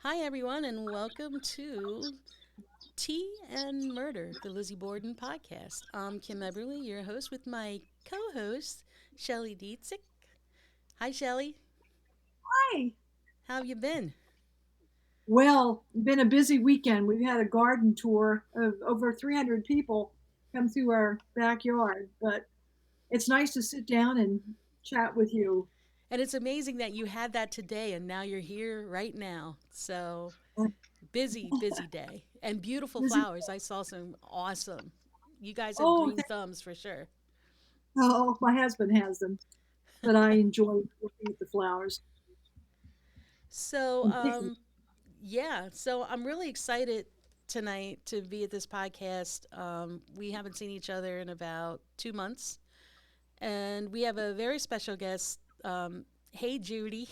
Hi, everyone, and welcome to Tea and Murder, the Lizzie Borden podcast. I'm Kim Eberly, your host, with my co host, Shelly Dietzick. Hi, Shelly. Hi. How have you been? Well, been a busy weekend. We've had a garden tour of over 300 people come through our backyard, but it's nice to sit down and chat with you. And it's amazing that you had that today and now you're here right now. So busy, busy day. And beautiful Busy. flowers. I saw some awesome. You guys have Oh, green thumbs for sure. oh, my husband has them, but I enjoy looking at the flowers So, and picking. yeah, so I'm really excited tonight to be at this podcast. We haven't seen each other in about 2 months, and we have a very special guest. Hey, Judy.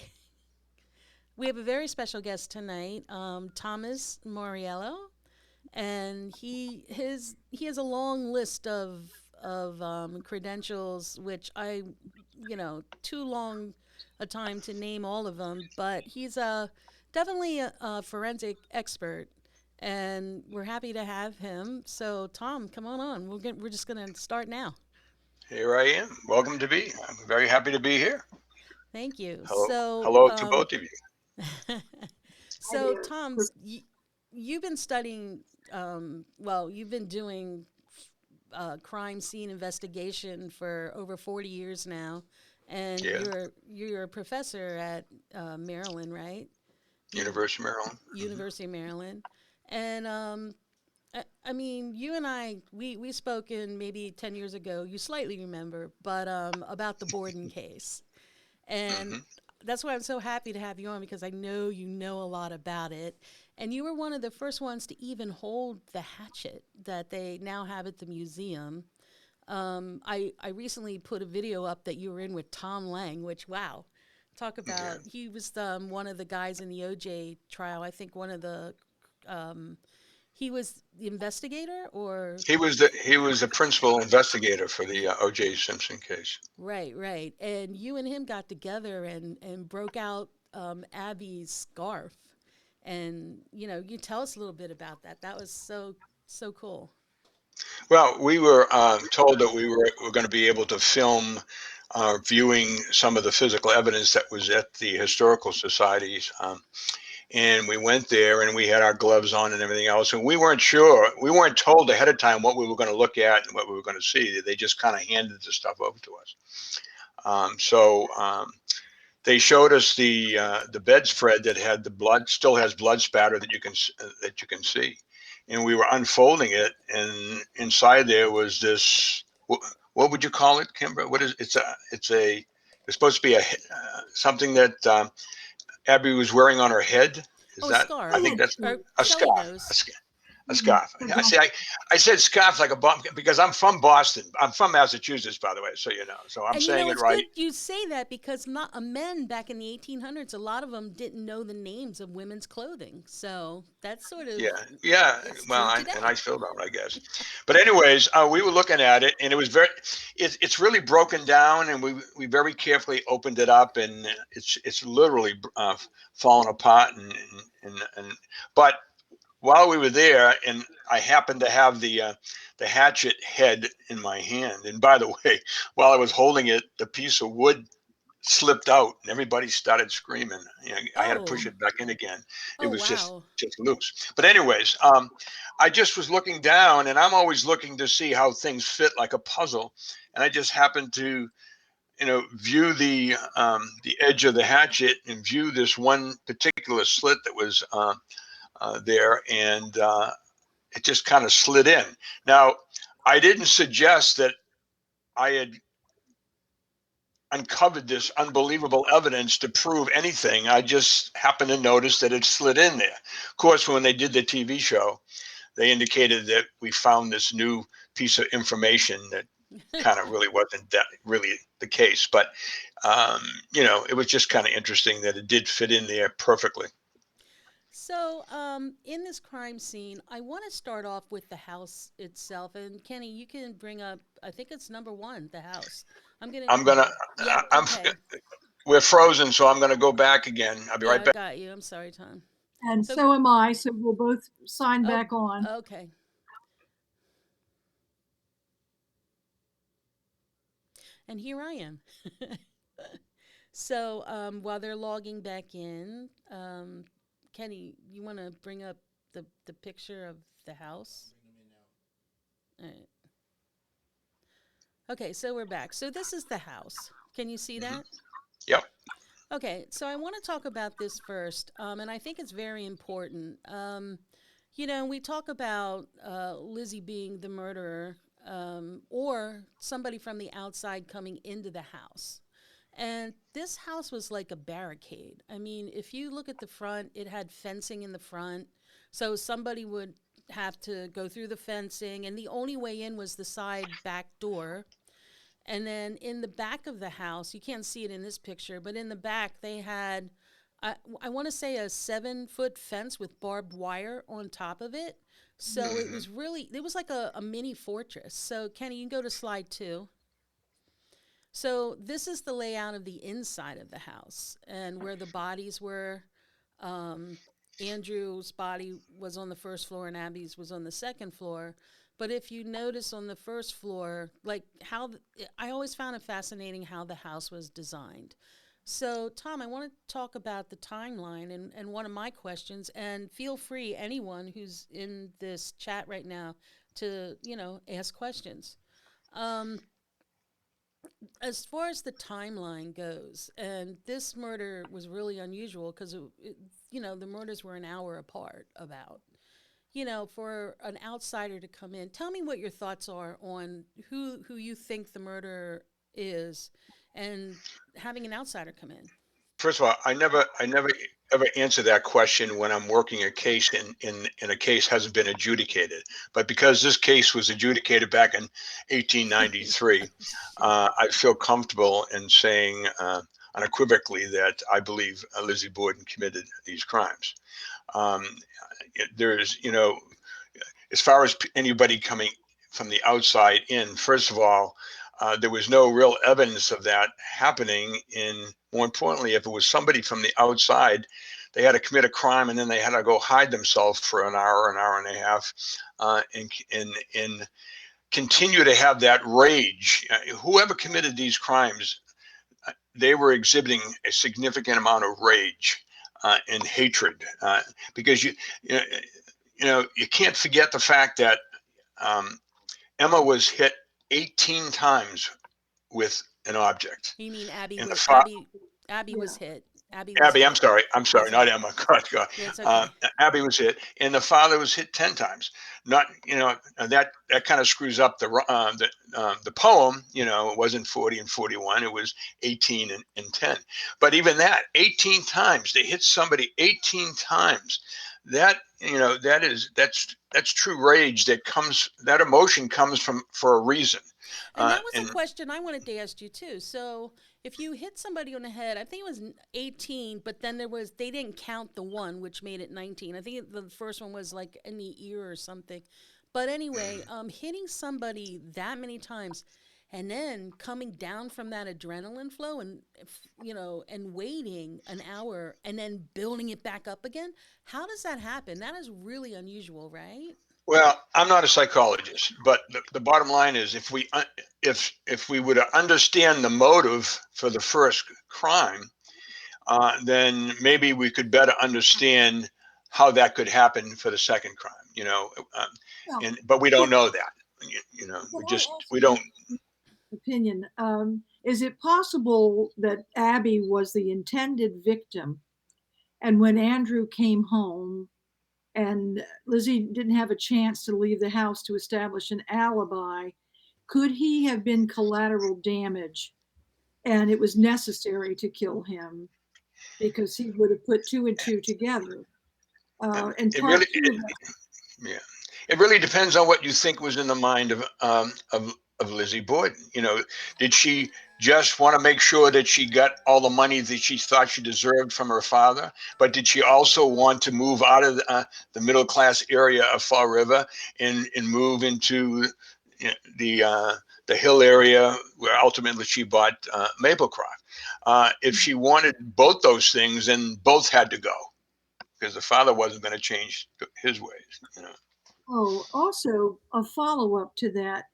We have a very special guest tonight, Thomas Moriello, and he has a long list of credentials, which too long a time to name all of them. But he's definitely a forensic expert, and we're happy to have him. So Tom, come on. We're just gonna start now. Here I am. Welcome to be. I'm very happy to be here. Thank you. Hello, hello to both of you. So Tom, you've been studying. You've been doing crime scene investigation for over 40 years now, and Yeah, you're a professor at Maryland, right? You University of Maryland. University of Maryland, and I mean, you and I we spoken maybe 10 years ago. You slightly remember, but about the Borden case, and Hmm. that's why I'm so happy to have you on because I know you know a lot about it. And you were one of the first ones to even hold the hatchet that they now have at the museum. I recently put a video up that you were in with Tom Lang, which, wow, talk Yeah, about, he was one of the guys in the OJ trial. I think um, he was the investigator or, he was the principal investigator for the O.J. Simpson case. right. And you and him got together and broke out Abby's scarf. And, you tell us a little bit about that. That was so cool. Well, we were told that we were going to be able to film viewing some of the physical evidence that was at the historical societies. And we went there and we had our gloves on and everything else. And we weren't sure, we weren't told ahead of time what we were going to look at and what we were going to see. They just kind of handed the stuff over to us. So they showed us the bedspread that had the blood, still has blood spatter that you can see, and we were unfolding it, and inside there was this. What would you call it, Kimber? What is it's a it's supposed to be something that Abby was wearing on her head. Is Oh, a that I scarf. think Oh, that's Or a Shelley scarf. knows. A scarf. I see. I said scarf like a bum because I'm from Boston. I'm from Massachusetts, by the way, so you know. So I'm And saying it it's right. good you say that because not men back in the 1800s, a lot of them didn't know the names of women's clothing. So that's sort of, Yeah, yeah. it's Well, true and I today. still don't, I guess. But anyways, we were looking at it, and it was it's really broken down, and we very carefully opened it up, and it's literally fallen apart, and but while we were there, and I happened to have the hatchet head in my hand, and by the way, while I was holding it, the piece of wood slipped out and everybody started screaming. I had to push Oh, it back in again. It oh, was just wow. just loose. But anyways, I just was looking down, and I'm always looking to see how things fit like a puzzle. And I just happened to view the edge of the hatchet and view this one particular slit that was there, and it just kind of slid in. Now, I didn't suggest that I had uncovered this unbelievable evidence to prove anything. I just happened to notice that it slid in there. Of course, when they did the TV show, they indicated that we found this new piece of information that kind of really wasn't that really the case. But it was just kind of interesting that it did fit in there perfectly. So, in this crime scene, I want to start off with the house itself. And Kenny, you can bring up, I think it's number one, the house. I'm going to, I'm gonna. yep, I'm. okay. We're frozen, so I'm gonna go back again. I'll be Yeah, right I back. got you. I'm sorry, Tom. And So, so am I. So we'll both sign oh, back on. okay. And here I am. So while they're logging back in, Kenny, you want to bring up the picture of the house? All right. Okay, so we're back. So this is the house. Can you see Mhm. that? Yep. Okay, so I want to talk about this first, and I think it's very important. You know, we talk about Lizzie being the murderer, or somebody from the outside coming into the house. And this house was like a barricade. I mean, if you look at the front, it had fencing in the front. So somebody would have to go through the fencing, and the only way in was the side back door. And then in the back of the house, you can't see it in this picture, but in the back, they had, I want to say, a 7 foot fence with barbed wire on top of it. So it Mhm. was really, it was like a mini fortress. So, Kenny, you can go to slide 2. So this is the layout of the inside of the house and where the bodies were. Um, Andrew's body was on the first floor and Abby's was on the second floor. But if you notice on the first floor, like how I always found it fascinating how the house was designed. So, Tom, I want to talk about the timeline and one of my questions, and feel free, anyone who's in this chat right now, to, ask questions. Um, as far as the timeline goes, and this murder was really unusual because the murders were an hour apart. About for an outsider to come in, tell me what your thoughts are on who you think the murderer is, and having an outsider come in. First of all, I never ever answer that question when I'm working a case and a case hasn't been adjudicated. But because this case was adjudicated back in 1893, Shoot. I feel comfortable in saying unequivocally that I believe Lizzie Borden committed these crimes. Um, there's, as far as anybody coming from the outside in, first of all, there was no real evidence of that happening. And more importantly, if it was somebody from the outside, they had to commit a crime and then they had to go hide themselves for an hour and a half, and continue to have that rage. Whoever committed these crimes, they were exhibiting a significant amount of rage and hatred, because you know, you can't forget the fact that um, Emma was hit 18 times with an object. You mean Abby And the was fa- Abby? Abby was Yeah. hit. Abby was Abby, hit. I'm sorry, That's not okay. Emma. God, God. Yeah, it's Uh, okay. Abby was hit, and the father was hit 10 times. Not, and that kind of screws up the poem. It wasn't 40 and 41; it was 18 and 10. But even that, 18 times they hit somebody 18 times. That that's true rage. That emotion comes from for a reason. And that was a And question I wanted to ask you too. So, if you hit somebody on the head, I think it was 18, but then they didn't count the one, which made it 19. I think the first one was like in the ear or something. But anyway, hitting somebody that many times and then coming down from that adrenaline flow and and waiting an hour and then building it back up again, how does that happen? That is really unusual, right? Well, I'm not a psychologist, but the bottom line is if we would understand the motive for the first crime, then maybe we could better understand how that could happen for the second crime. Well, But we don't can, know that. can I ask We you don't. an opinion? Is it possible that Abby was the intended victim, and when Andrew came home and Lizzie didn't have a chance to leave the house to establish an alibi, could he have been collateral damage and it was necessary to kill him because he would have put two and two together? And It really part two of that, Yeah, it really depends on what you think was in the mind of Lizzie Borden. Did she just want to make sure that she got all the money that she thought she deserved from her father? But did she also want to move out of the middle class area of Fall River and move into the hill area where ultimately she bought Maplecroft? If she wanted both those things, then both had to go because the father wasn't going to change his ways. Oh, also a follow up to that.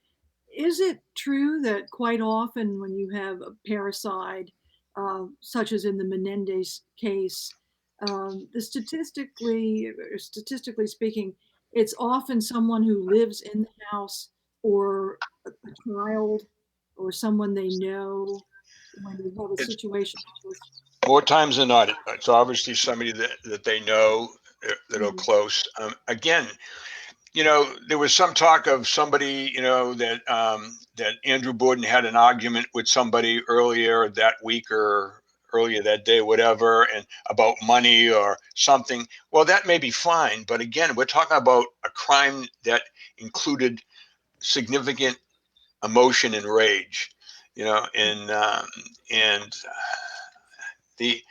Is it true that quite often when you have a parricide, such as in the Menendez case, statistically speaking, it's often someone who lives in the house or a child or someone they know when you have a It's situation like this? more times than not. It's obviously somebody that they know, that are Mhm. close. Again, there was some talk of somebody, that Andrew Borden had an argument with somebody earlier that week or earlier that day, whatever, and about money or something. Well, that may be fine, but again, we're talking about a crime that included significant emotion and rage, and the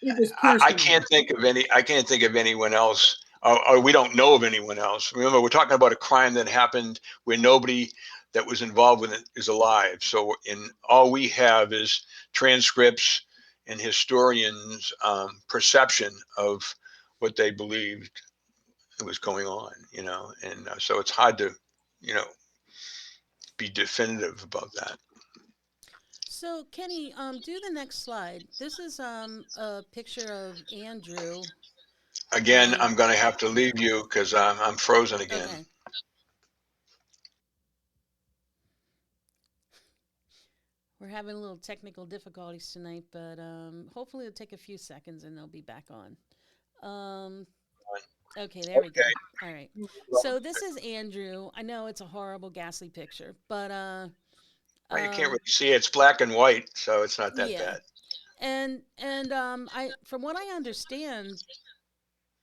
It was I personal. can't think of any. I can't think of anyone else, or we don't know of anyone else. Remember, we're talking about a crime that happened where nobody that was involved with it is alive. So, in all we have is transcripts and historians' perception of what they believed was going on. And so it's hard to, you know, be definitive about that. So, Kenny, do the next slide. This is a picture of Andrew. Again, Um, I'm going to have to leave you because I'm frozen again. okay. We're having a little technical difficulties tonight, but hopefully it'll take a few seconds and they'll be back on. Um, okay, there we Okay. go. All right. So this is Andrew. I know it's a horrible, ghastly picture, but Well, you can't really um, see it. It's black and white, so it's not that yeah. bad. And I, from what I understand,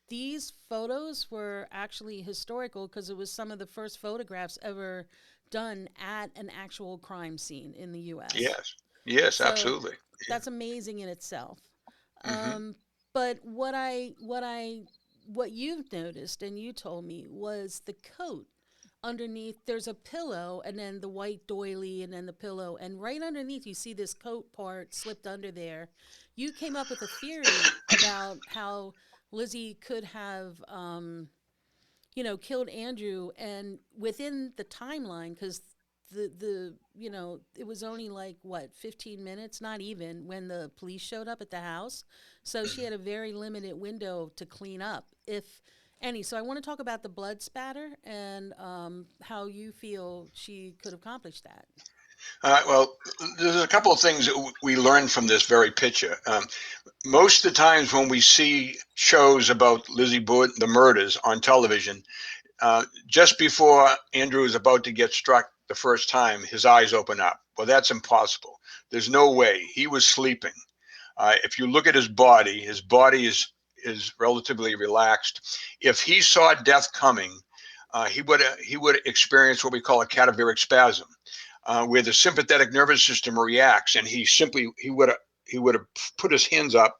these photos were actually historical because it was some of the first photographs ever done at an actual crime scene in the U.S. Yes. Yes, So absolutely. Yeah. that's amazing in itself. Hmm. But what you've noticed and you told me was the coat underneath. There's a pillow and then the white doily and then the pillow, and right underneath you see this coat part slipped under there. You came up with a theory about how Lizzie could have killed Andrew, and within the timeline, because it was only like what 15 minutes, not even, when the police showed up at the house. So she had a very limited window to clean up, if any. So I want to talk about the blood spatter and how you feel she could accomplish that. Well, there's a couple of things that we learned from this very picture. Most of the times when we see shows about Lizzie Borden, the murders on television, just before Andrew is about to get struck the first time, his eyes open up. Well, that's impossible. There's no way. He was sleeping. If you look at his body is relatively relaxed. If he saw death coming, he would experience what we call a cadaveric spasm, where the sympathetic nervous system reacts, and he would have put his hands up,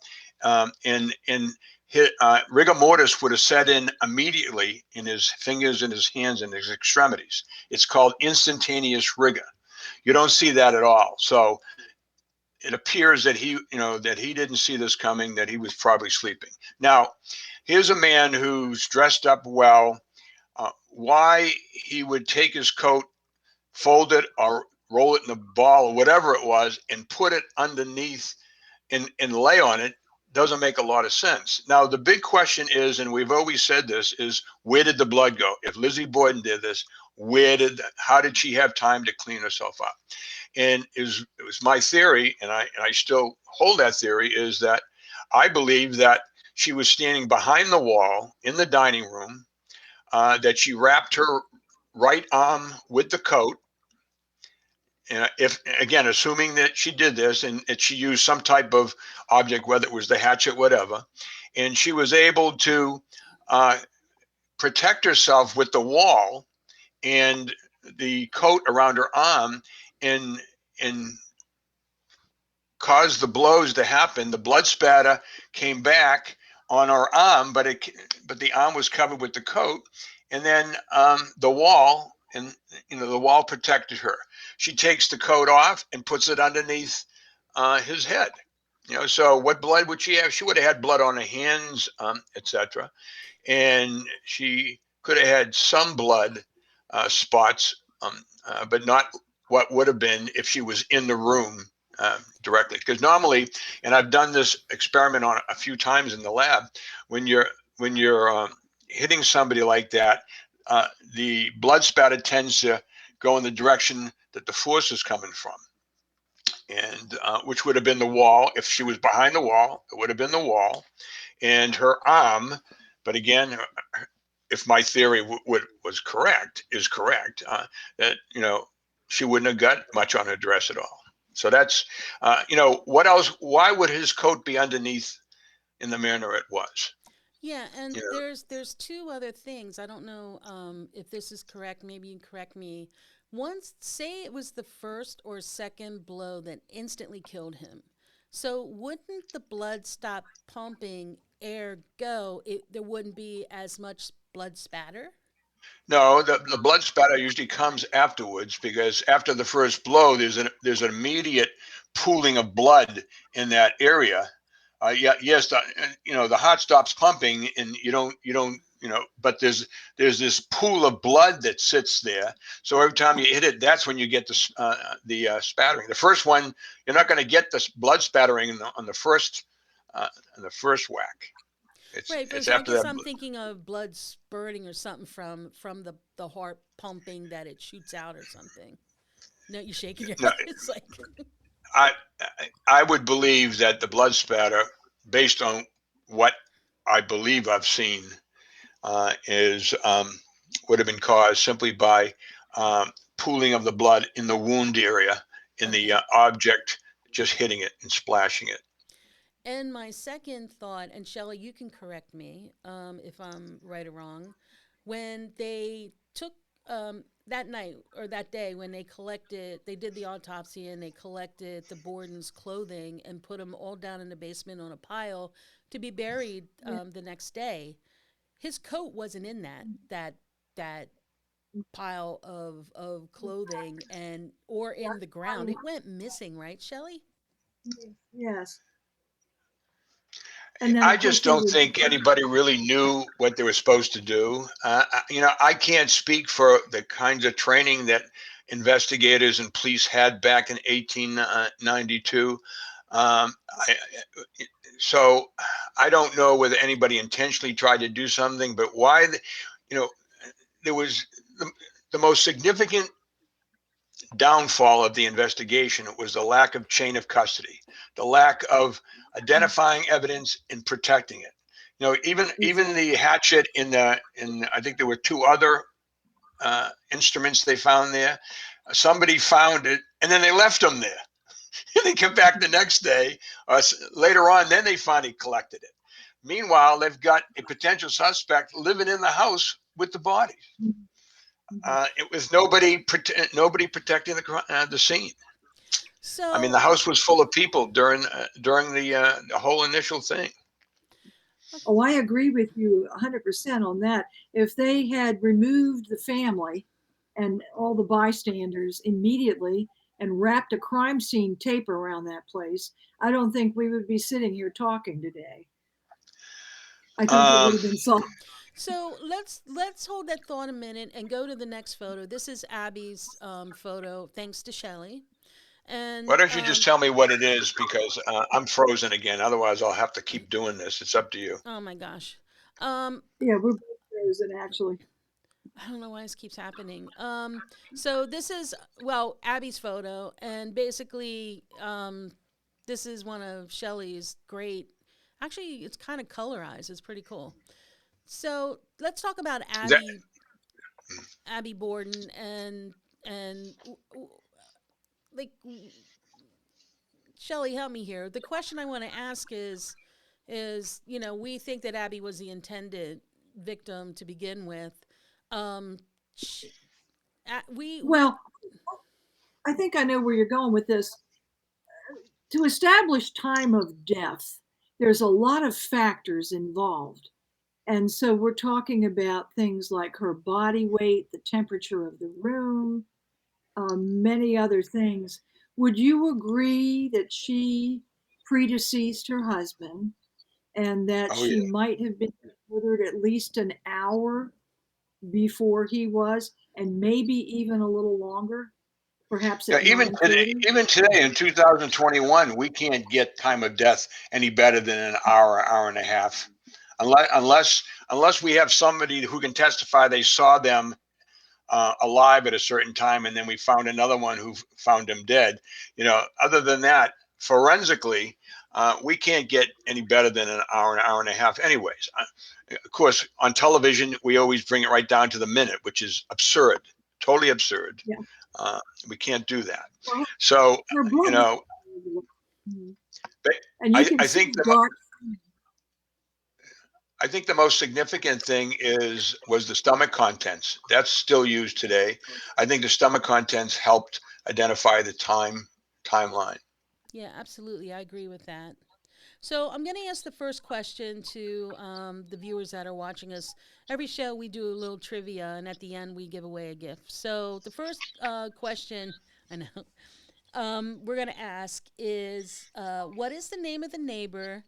and his, rigor mortis would have set in immediately in his fingers and his hands and his extremities. It's called instantaneous rigor. You don't see that at all. So it appears that he didn't see this coming, that he was probably sleeping. Now, here's a man who's dressed up well. Why he would take his coat, fold it, or roll it in a ball or whatever it was, and put it underneath and lay on it doesn't make a lot of sense. Now, the big question is, and we've always said this, is where did the blood go? If Lizzie Borden did this, how did she have time to clean herself up? And it was my theory, and I still hold that theory, is that I believe that she was standing behind the wall in the dining room, that she wrapped her right arm with the coat. If again, assuming that she did this and that she used some type of object, whether it was the hatchet, whatever, and she was able to uh, protect herself with the wall and the coat around her arm, and caused the blows to happen. The blood spatter came back on her arm, but the arm was covered with the coat, and then the wall, and the wall protected her. She takes the coat off and puts it underneath his head, So what blood would she have? She would have had blood on her hands, etc. And she could have had some blood spots, but not what would have been if she was in the room directly. Because normally, and I've done this experiment on a few times in the lab, when you're hitting somebody like that, the blood spatter tends to go in the direction that the force is coming from, and which would have been the wall. If she was behind the wall, it would have been the wall, and her arm. But again, if my theory was correct, is correct, that she wouldn't have got much on her dress at all. So that's what else? Why would his coat be underneath in the manner it was? Yeah, and You know, there's two other things. I don't know if this is correct. Maybe you can correct me. Once, say it was the first or second blow that instantly killed him. So wouldn't the blood stop pumping? Ergo, there wouldn't be as much blood spatter. No, the blood spatter usually comes afterwards because after the first blow, there's an immediate pooling of blood in that area. Yeah, yes, the heart stops pumping, and but there's this pool of blood that sits there. So every time you hit it, that's when you get the spattering. The first one, you're not going to get this blood spattering on the first whack. It's Right, it's but I after guess that. I'm thinking of blood spurting or something from the heart pumping that it shoots out or something. No, you're shaking your No, head. It's like I I would believe that the blood spatter, based on what I believe I've seen, is would have been caused simply by pooling of the blood in the wound area in the okay. object just hitting it and splashing it. And my second thought, and Shelley, you can correct me if I'm right or wrong, when they took that night or that day when they did the autopsy and they collected the Borden's clothing and put them all down in the basement on a pile to be buried Yeah. the next day. His coat wasn't in that pile of clothing and or in the ground. It went missing, right, Shelley? Yes. And then, I of course, just they don't would. think anybody really knew what they were supposed to do. I can't speak for the kinds of training that investigators and police had back in 1892. I, so I don't know whether anybody intentionally tried to do something, but why, you know, there was the most significant downfall of the investigation was the lack of chain of custody, the lack of identifying evidence and protecting it. Even Exactly. the hatchet in I think there were two other instruments they found there. Somebody found it and then they left them there. And they come back the next day or later on, then they finally collected it. Meanwhile, they've got a potential suspect living in the house with the body. Mhm. It was nobody protecting the scene. I mean, the So, house was full of people during the whole initial thing. Oh, I agree with you 100% on that. If they had removed the family and all the bystanders immediately and wrapped a crime scene tape around that place, I don't think we would be sitting here talking today. I think it would Um, have been solved. so let's hold that thought a minute and go to the next photo. This is Abby's photo, thanks to Shelley. why And don't you just tell me what it is? Because I'm frozen again. Otherwise, I'll have to keep doing this. It's up to you. oh my gosh, um, Yeah, we're both frozen actually. I don't know why this keeps happening. So this is Abby's photo, and basically, this is one of Shelley's great. Actually, it's kind of colorized. It's pretty cool. So let's talk about Is that Abby Borden, and like Shelley, help me here. The question I want to ask is we think that Abby was the intended victim to begin with. Um, sh we Well, I think I know where you're going with this. To establish time of death, there's a lot of factors involved. And so we're talking about things like her body weight, the temperature of the room, many other things. Would you agree that she predeceased her husband and that Oh she yeah. might have been murdered at least an hour before he was, and maybe even a little longer, perhaps Yeah, at 9:30. even today in 2021, we can't get time of death any better than an hour, hour and a half, unless we have somebody who can testify they saw them alive at a certain time, and then we found another one who found him dead. Other than that, forensically, we can't get any better than an hour and a half. Anyways, of course, on television, we always bring it right down to the minute, which is absurd, totally absurd. Yeah. Uh, we can't do that. Well, So, her you blood, know, and you can I see think the dark. I think the most significant thing was the stomach contents. That's still used today. I think the stomach contents helped identify the timeline. Yeah, absolutely. I agree with that. So I'm going to ask the first question to the viewers that are watching us. Every show we do a little trivia, and at the end we give away a gift. So the first question, I know, we're going to ask is, what is the name of the neighbor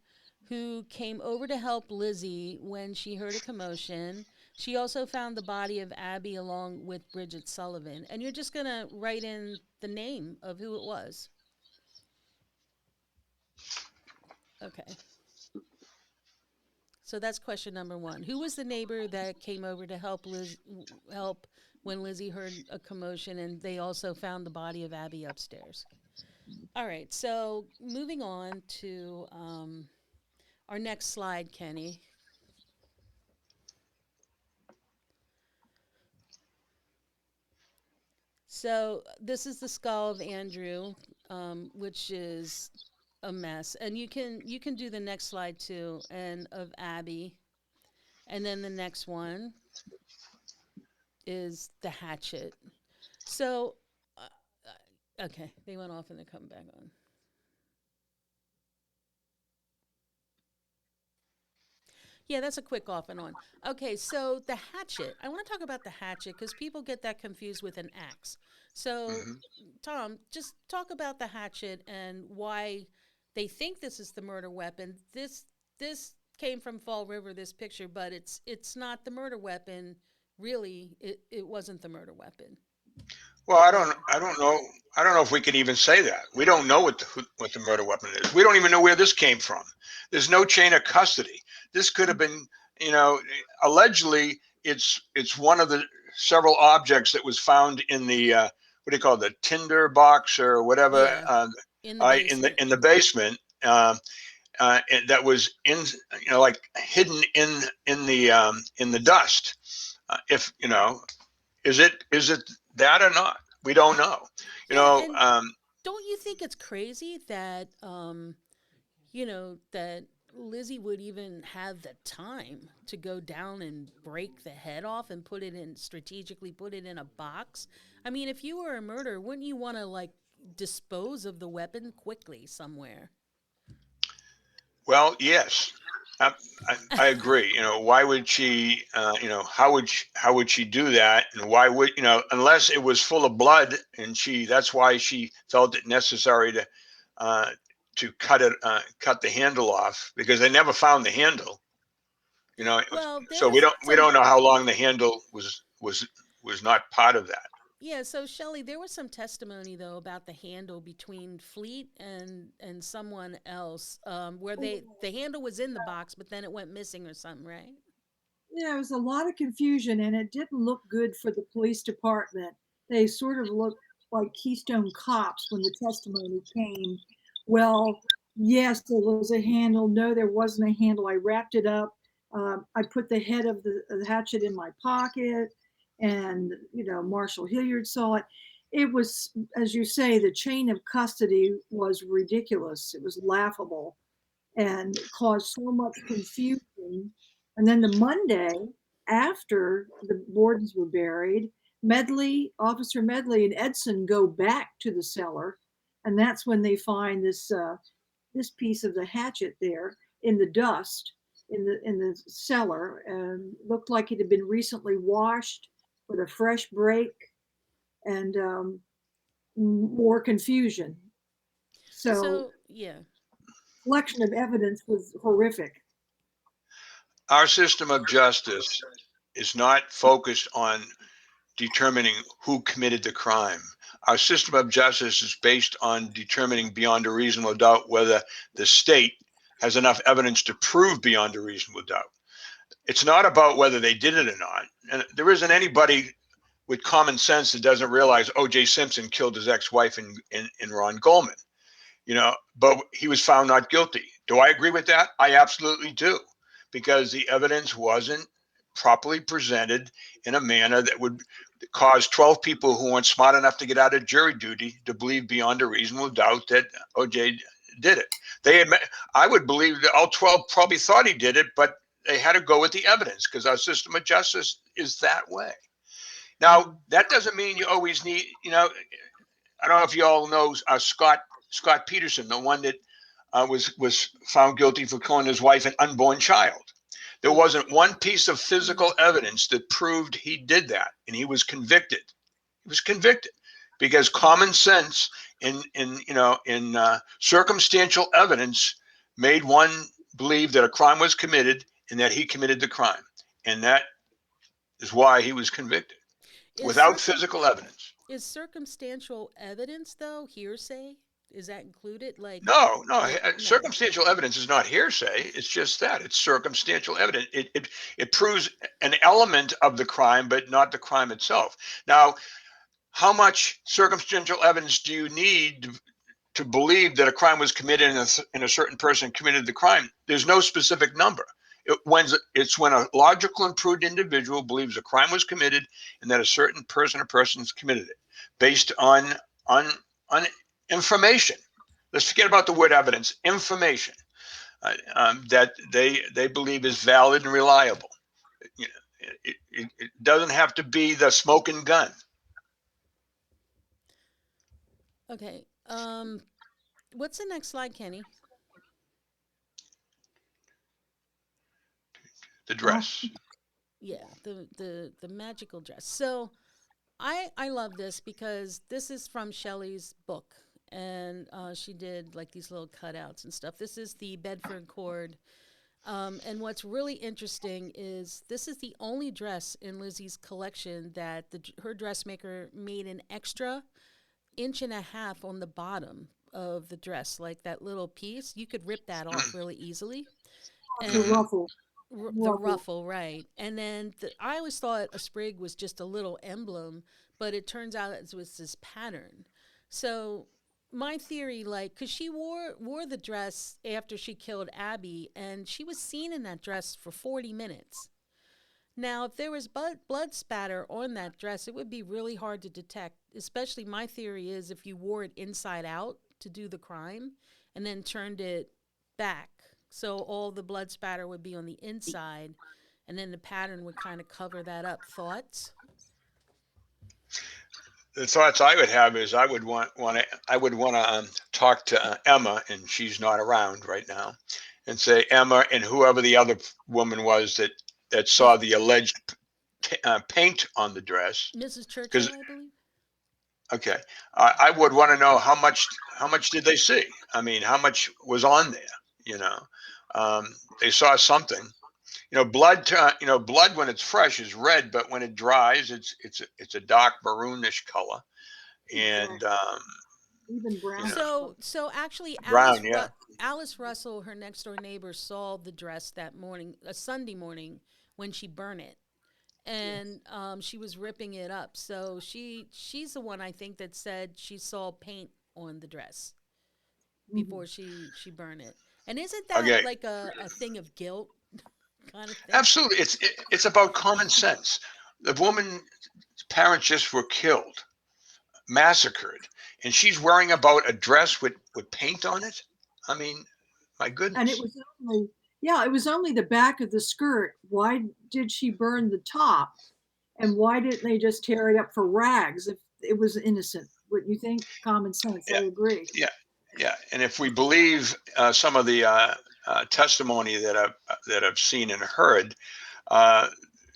who came over to help Lizzie when she heard a commotion? She also found the body of Abby along with Bridget Sullivan. And you're just going to write in the name of who it was. Okay. So that's question number one. Who was the neighbor that came over to help when Lizzie heard a commotion, and they also found the body of Abby upstairs? All right. So moving on to our next slide, Kenny. So this is the skull of Andrew, which is a mess, and you can do the next slide too, and of Abby, and then the next one is the hatchet. So, okay, they went off and they come back on. Yeah, that's a quick off and on. Okay, so the hatchet. I want to talk about the hatchet because people get that confused with an axe. So, Hmm. Tom, just talk about the hatchet and why they think this is the murder weapon. This came from Fall River. This picture, but it's not the murder weapon. Really, it wasn't the murder weapon. Well, I don't know if we can even say that. We don't know what the murder weapon is. We don't even know where this came from. There's no chain of custody. This could have been, you know, allegedly it's one of the several objects that was found in the what do you call it, the tinder box or whatever, Yeah, in the in basement. the basement. That was like hidden in the dust. If is it that or not? We don't know. You Yeah, know, and don't you think it's crazy that that Lizzie would even have the time to go down and break the head off and put it in strategically put it in a box? I mean, if you were a murderer, wouldn't you want to like dispose of the weapon quickly somewhere? well, yes, I, I agree. Why would she? How would she do that? And why would unless it was full of blood, and that's why she felt it necessary uh, to cut the handle off because they never found the handle. Well, there So was we some don't know how long the handle was not part of that. yeah, so Shelley, there was some testimony though about the handle between Fleet and someone else, where the handle was in the box, but then it went missing or something, right? Yeah, there was a lot of confusion, and it didn't look good for the police department. They sort of looked like Keystone Cops when the testimony came. Well, yes, there was a handle. No, there wasn't a handle. I wrapped it up. I put the head of the hatchet in my pocket, and Marshall Hilliard saw it. It was, as you say, the chain of custody was ridiculous. It was laughable and caused so much confusion. And then the Monday after the Bordens were buried, Officer Medley, and Edson go back to the cellar, and that's when they find this piece of the hatchet there in the dust in the cellar, and looked like it had been recently washed with a fresh break, and more confusion. So So yeah. collection of evidence was horrific. Our system of justice is not focused on determining who committed the crime. Our system of justice is based on determining beyond a reasonable doubt whether the state has enough evidence to prove beyond a reasonable doubt. It's not about whether they did it or not. And there isn't anybody with common sense that doesn't realize O.J. Simpson killed his ex-wife in Ron Goldman, but he was found not guilty. Do I agree with that? I absolutely do, because the evidence wasn't properly presented in a manner that would cause 12 people who weren't smart enough to get out of jury duty to believe beyond a reasonable doubt that O.J. did it. I would believe that all 12 probably thought he did it, but they had to go with the evidence because our system of justice is that way. Now, that doesn't mean you always need, I don't know if you all know Scott Peterson, the one that was found guilty for killing his wife and unborn child. There wasn't one piece of physical evidence that proved he did that, and he was convicted. He was convicted because common sense in circumstantial evidence made one believe that a crime was committed and that he committed the crime, and that is why he was convicted without physical evidence. Is circumstantial evidence, though, hearsay? Is that included? No. No. Circumstantial evidence is not hearsay. It's just that. It's circumstantial evidence. It proves an element of the crime, but not the crime itself. Now, how much circumstantial evidence do you need to believe that a crime was committed and a certain person committed the crime? There's no specific number. It's when a logical and prudent individual believes a crime was committed and that a certain person or persons committed it based on information. Let's forget about the word evidence. Information that they believe is valid and reliable. It doesn't have to be the smoking gun. Okay. What's the next slide, Kenny? The dress. Yeah, the magical dress. So I love this because this is from Shelley's book, and she did like these little cutouts and stuff. This is the Bedford cord, and what's really interesting is this is the only dress in Lizzie's collection that her dressmaker made an extra 1.5 inch on the bottom of the dress, like that little piece. You could rip that off really easily. The ruffle. The ruffle, right. And then I always thought a sprig was just a little emblem, but it turns out it was this pattern. So my theory, because she wore the dress after she killed Abby, and she was seen in that dress for 40 minutes. Now, if there was blood spatter on that dress, it would be really hard to detect, especially my theory is if you wore it inside out to do the crime and then turned it back. So all the blood spatter would be on the inside, and then the pattern would kind of cover that up. Thoughts? The thoughts I would have is I would want to talk to Emma, and she's not around right now, and say, Emma and whoever the other woman was that saw the alleged paint on the dress, Mrs. Churchill, I believe. Okay, I would want to know how much did they see? I mean, how much was on there? They saw something. Blood. Blood when it's fresh is red, but when it dries, it's a dark maroonish color, and even brown. So actually, brown, yeah. Alice Russell, her next door neighbor, saw the dress that morning, a Sunday morning, when she burned it, and she was ripping it up. So she's the one I think that said she saw paint on the dress before she burned it. And isn't that like a thing of guilt kind of thing? Absolutely. It's about common sense. The woman's parents just were killed, massacred, and she's worrying about a dress with paint on it. I mean, my goodness. And it was only the back of the skirt. Why did she burn the top? And why didn't they just tear it up for rags if it was innocent? Wouldn't you think? Common sense. Yeah. I agree. Yeah. And if we believe some of the testimony that I've seen and heard,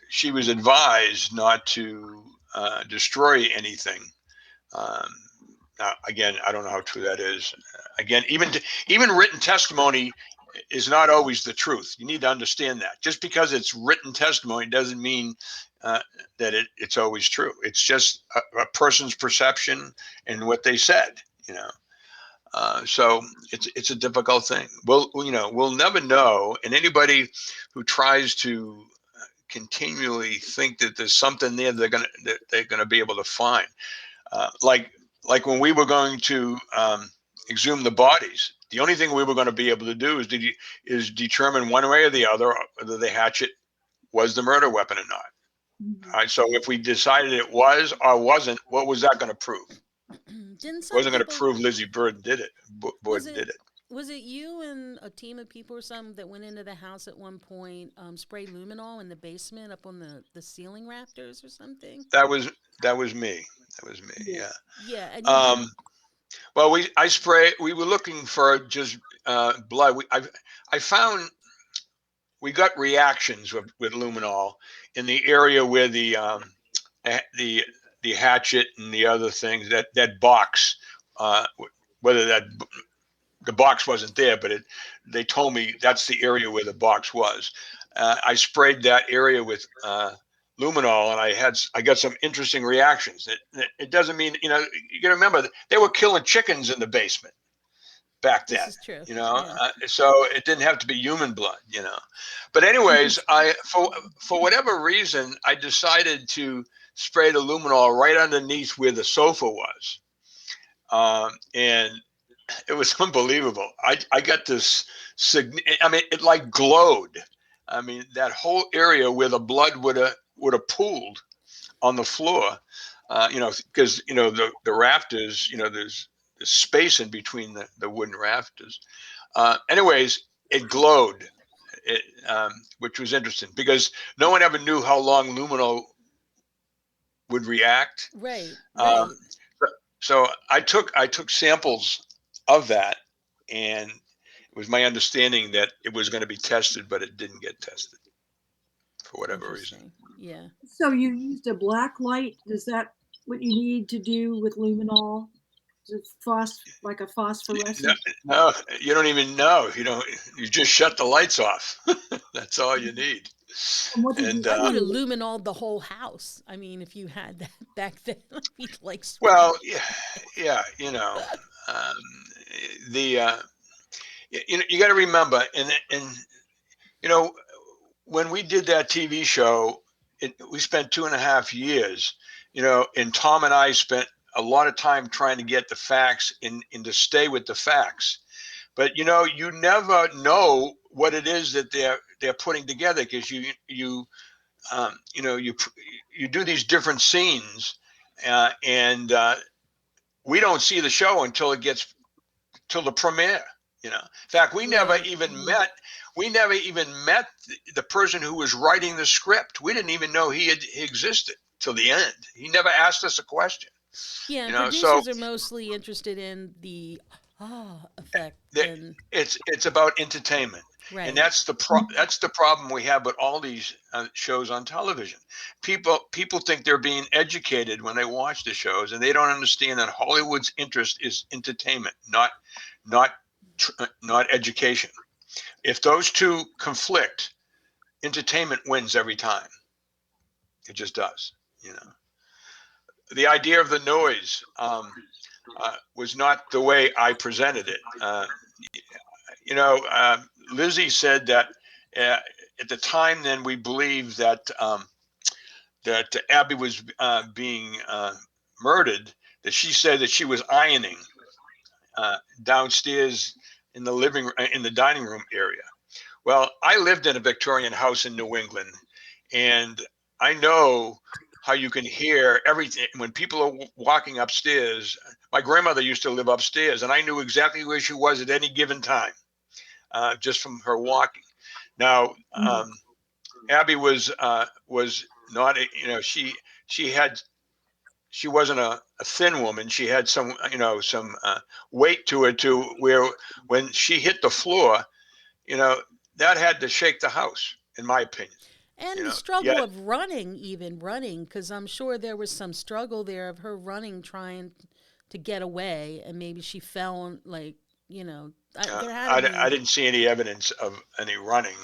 she was advised not to destroy anything Again, I don't know how true that is. Again, even written testimony is not always the truth. You need to understand that. Just because it's written testimony doesn't mean uh, that it's always true. It's just a person's perception and what they said. You know, so it's a difficult thing. We'll never know. And anybody who tries to continually think that there's something there they're gonna be able to find, like when we were going to exhume the bodies, the only thing we were going to be able to do is determine one way or the other whether the hatchet was the murder weapon or not. Mhm. All right. So if we decided it was or wasn't, what was that going to prove? Didn't It some wasn't going to people prove Lizzie Bird did it. was Boyd it did it. was it you and a team of people or something that went into the house at one point, sprayed luminol in the basement up on the ceiling rafters or something? That was that was me. That was me. Yeah. Yeah. Yeah, and Um, well, I spray. We were looking for just blood. I found we got reactions with luminol in the area where the the hatchet and the other things, that box, uh, whether the box wasn't there, but they told me that's the area where the box was. I sprayed that area with luminol, and I got some interesting reactions. It doesn't mean, you got to remember they were killing chickens in the basement back this then, is true. Yeah. so it didn't have to be human blood. But anyways, I for whatever reason I decided to spray the luminol right underneath where the sofa was, and it was unbelievable. I got this I mean, it like glowed. I mean, that whole area where the blood would have pooled on the floor, because the rafters, there's space in between the wooden rafters. Anyways, it glowed, which was interesting because no one ever knew how long luminol would react. Right, Um, right. so I took samples of that, and it was my understanding that it was going to be tested, but it didn't get tested for whatever reason. Interesting. Yeah. So you used a black light. Is that what you need to do with luminol? Is it like a No, phosphorescent? no, you don't even know. You just shut the lights off. That's all you need. And what did you And I would have see? luminoled the whole house. I mean, if you had that back then, I'd be like well, spraying. yeah, yeah, um, the you got to remember, and you know, when we did that TV show, we spent 2.5 years, and Tom and I spent a lot of time trying to get the facts and to stay with the facts. But you never know what it is that they're putting together because you do these different scenes, and we don't see the show until it gets till the premiere. In fact, Right. we never even met the person who was writing the script. We didn't even know he existed till the end. He never asked us a question. Yeah, and So producers are mostly interested in the effect than it's about entertainment, and right. that's the problem we have with all these shows on television. People think they're being educated when they watch the shows, and they don't understand that Hollywood's interest is entertainment, not not education. If those two conflict, entertainment wins every time. It just does. The idea of the noise was not the way I presented it. you know, Lizzie said that uh, at the time, then we believed that Abby was being murdered. That she said that she was ironing downstairs in the dining room area. Well, I lived in a Victorian house in New England, and I know how you can hear everything when people are walking upstairs. My grandmother used to live upstairs, and I knew exactly where she was at any given time, just from her walking. Now, Abby was not she had she wasn't a thin woman. She had some weight to her too, where when she hit the floor, you know that had to shake the house, in my opinion. And the struggle Yet of running, even running, because I'm sure there was some struggle there of her running, trying to get away, and maybe she fell on, like, there had to I be. didn't see any evidence of any running.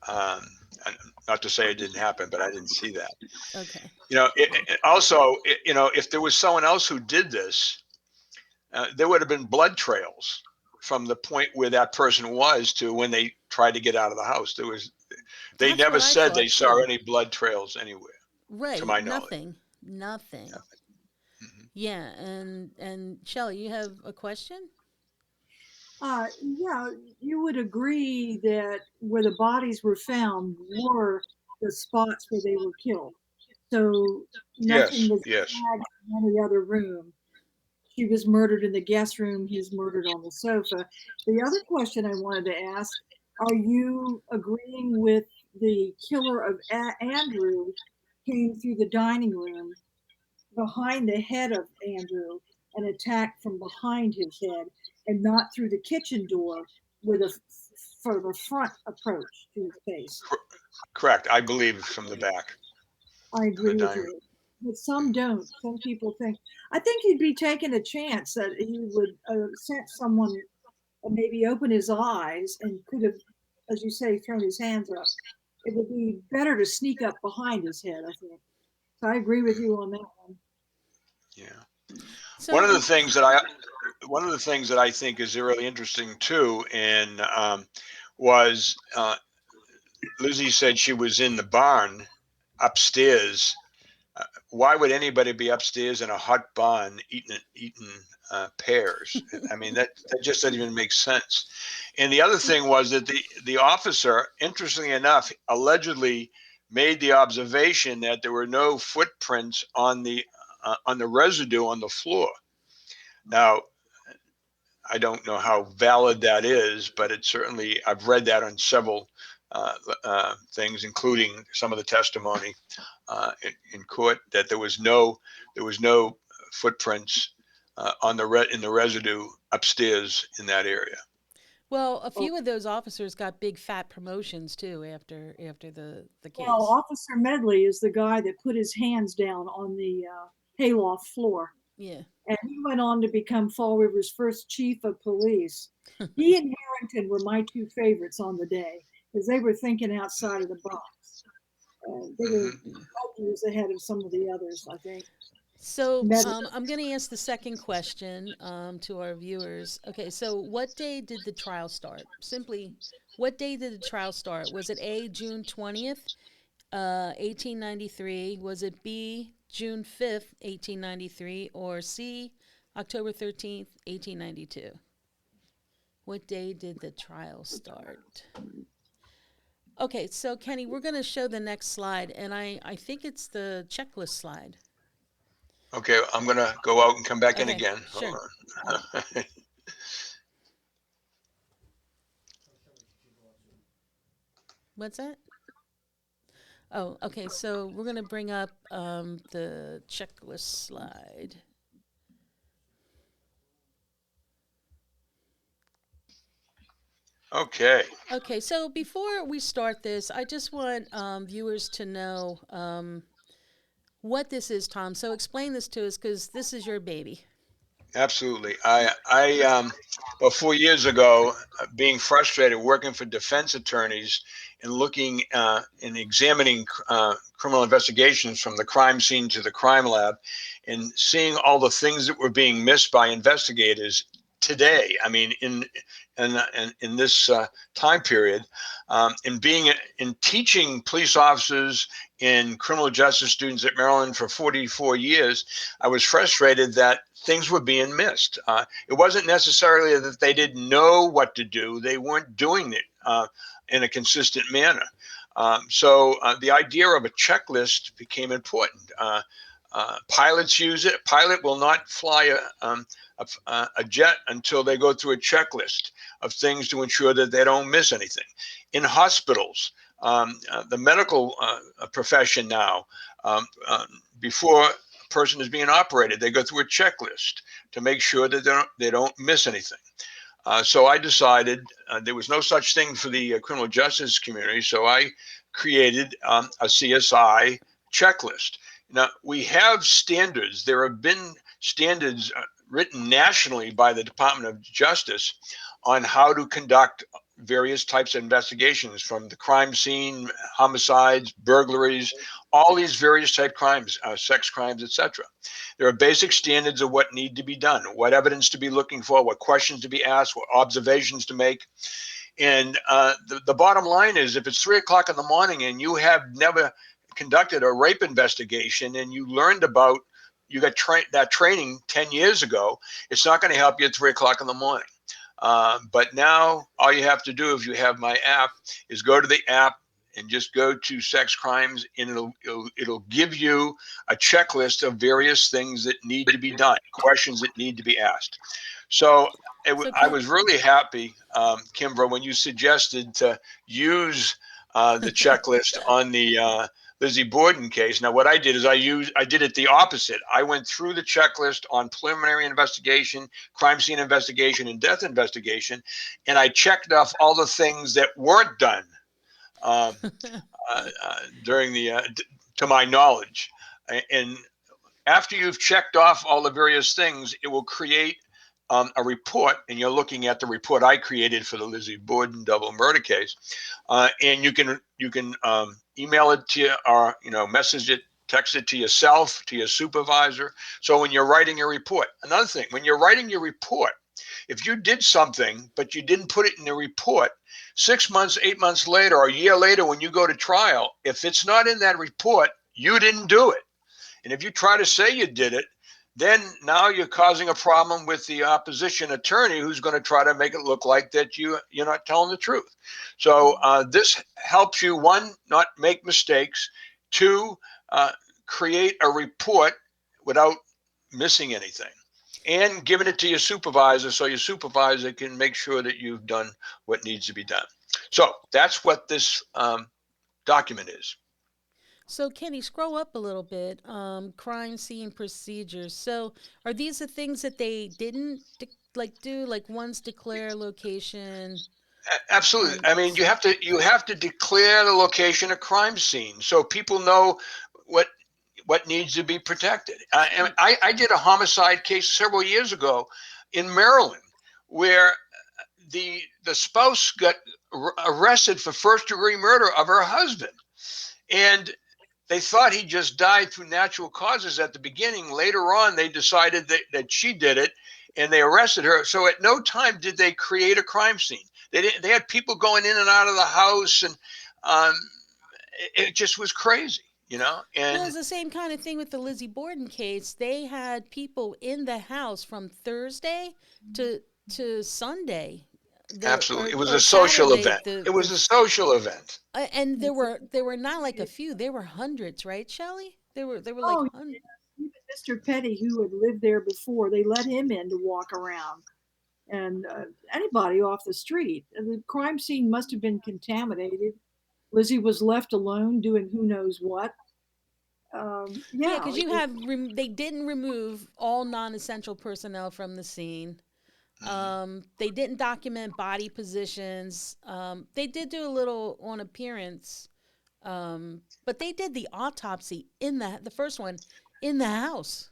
Um, and not to say it didn't happen, but I didn't see that. Okay. Also, if there was someone else who did this, there would have been blood trails from the point where that person was to when they tried to get out of the house. They That's never what I said they thought saw too. any blood trails anywhere, to Right. my knowledge. Nothing. Nothing. Mhm. Yeah. And Shelley, you have a question? Yeah, you would agree that where the bodies were found were the spots where they were killed. So nothing Yes, was yes. dragged in any other room. She was murdered in the guest room. He's murdered on the sofa. The other question I wanted to ask, are you agreeing with the killer of Andrew came through the dining room behind the head of Andrew and attacked from behind his head and not through the kitchen door with a from a front approach to his face? Correct. I believe from the back I in the agree with dining you. But some don't. Some people think. I think he'd be taking a chance that he would sent someone maybe open his eyes and could have, as you say, thrown his hands up. It would be better to sneak up behind his head, I think. So I agree with room. you on that one. Yeah. So One of the I'm. things that I one of the things that I think is really interesting too, and was Lizzie said she was in the barn upstairs. Why would anybody be upstairs in a hot barn eating pears? I mean, that just doesn't even make sense. And the other thing was that the officer, interestingly enough, allegedly made the observation that there were no footprints on the residue on the floor. Now, I don't know how valid that is, but it certainly, I've read that on several things, including some of the testimony in court, that there was no footprints in the residue upstairs in that area. Well, a Well, few of those officers got big fat promotions too after the well, case. Officer Medley is the guy that put his hands down on the hayloft floor. Yeah. And he went on to become Fall River's first chief of police. He and Harrington were my two favorites on the day because they were thinking outside of the box. They were Hmm. years ahead of some of the others, I think. So Medley. I'm going to ask the second question to our viewers. Okay, so what day did the trial start? Simply, what day did the trial start? Was it A, June 20th, 1893? Was it B, June 5th, 1893? Or C, October 13th, 1892? What day did the trial start? Okay, so Kenny, we're going to show the next slide, and I think it's the checklist slide. Okay, I'm going to go out and come back in Okay, again. sure. Hold on. What's that? Oh, okay. So we're going to bring up the checklist slide. Okay. Okay, so before we start this, I just want viewers to know what this is, Tom. So explain this to us because this is your baby. Absolutely. About 4 years ago, being frustrated working for defense attorneys and looking and examining criminal investigations from the crime scene to the crime lab and seeing all the things that were being missed by investigators today. I mean, in this time period, and being in teaching police officers and criminal justice students at Maryland for 44 years, I was frustrated that things were being missed. It wasn't necessarily that they didn't know what to do, they weren't doing it in a consistent manner. So the idea of a checklist became important. Pilots use it. Pilot will not fly a jet until they go through a checklist of things to ensure that they don't miss anything. In hospitals, the medical profession now, before a person is being operated, they go through a checklist to make sure that they don't miss anything. So I decided there was no such thing for the criminal justice community, so I created a CSI checklist. Now, we have standards. There have been standards written nationally by the Department of Justice on how to conduct various types of investigations, from the crime scene, homicides, burglaries, all these various type crimes, sex crimes, etc. There are basic standards of what need to be done, what evidence to be looking for, what questions to be asked, what observations to make. And the bottom line is, if it's 3 o'clock in the morning and you have never conducted a rape investigation and you learned about, you got that training 10 years ago, it's not going to help you at 3 o'clock in the morning. But now all you have to do, if you have my app, is go to the app and just go to sex crimes, and it'll give you a checklist of various things that need to be done, questions that need to be asked. So So I can was really happy, Kimbra, when you suggested to use the checklist on the Lizzie Borden case. Now, what I did is I did it the opposite. I went through the checklist on preliminary investigation, crime scene investigation, and death investigation, and I checked off all the things that weren't done um, during to my knowledge. And after you've checked off all the various things, it will create a report, and you're looking at the report I created for the Lizzie Borden double murder case, and you can email it to you, or message it, text it to yourself, to your supervisor. So when you're writing your report, another thing, when you're writing your report, if you did something but you didn't put it in the report, 6 months, 8 months later, or a year later, when you go to trial, if it's not in that report, you didn't do it. And if you try to say you did it, then now you're causing a problem with the opposition attorney, who's going to try to make it look like that you're not telling the truth. So this helps you, one, not make mistakes, two, create a report without missing anything, and giving it to your supervisor, so your supervisor can make sure that you've done what needs to be done. So that's what this document is. So, Kenny, scroll up a little bit. Crime scene procedures. So, are these the things that they didn't do? Like one's declare location. Absolutely. I mean, you have to declare the location of crime scene so people know what what needs to be protected. I did a homicide case several years ago in Maryland, where the spouse got arrested for first degree murder of her husband, and they thought he just died through natural causes at the beginning. Later on, they decided that she did it, and they arrested her. So at no time did they create a crime scene. They had people going in and out of the house, and um, it just was crazy, Well, And it's the same kind of thing with the Lizzie Borden case. They had people in the house from Thursday to Sunday, the absolutely, it was or a social Saturday. event. It was a social event. And there It's a, were not like a few. There were hundreds, right, Shelley? There were like oh, hundreds. yes. Even Mr. Petty, who had lived there before, they let him in to walk around, and anybody off the street. And the crime scene must have been contaminated. Lizzie was left alone doing who knows what. Yeah, Yeah, because they didn't remove all non-essential personnel from the scene. Mhm. They didn't document body positions. They did do a little on appearance, but they did the autopsy in the first one in the house.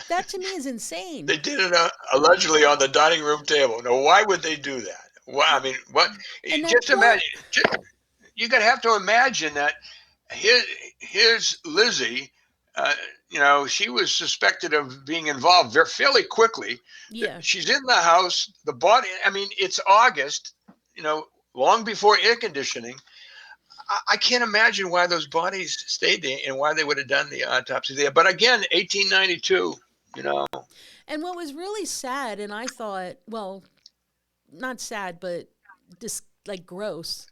That to me is insane. They did it allegedly on the dining room table. Now, why would they do that? Why? I mean, what? And then Just well, imagine. You got to have to imagine that here, here's Lizzie. Uh, she was suspected of being involved fairly quickly. yeah. She's in the house. The body. I mean, it's August. You know, long before air conditioning. I can't imagine why those bodies stayed there and why they would have done the autopsy there. But again, 1892. You know. And what was really sad, and I thought, well, not sad, but just like gross,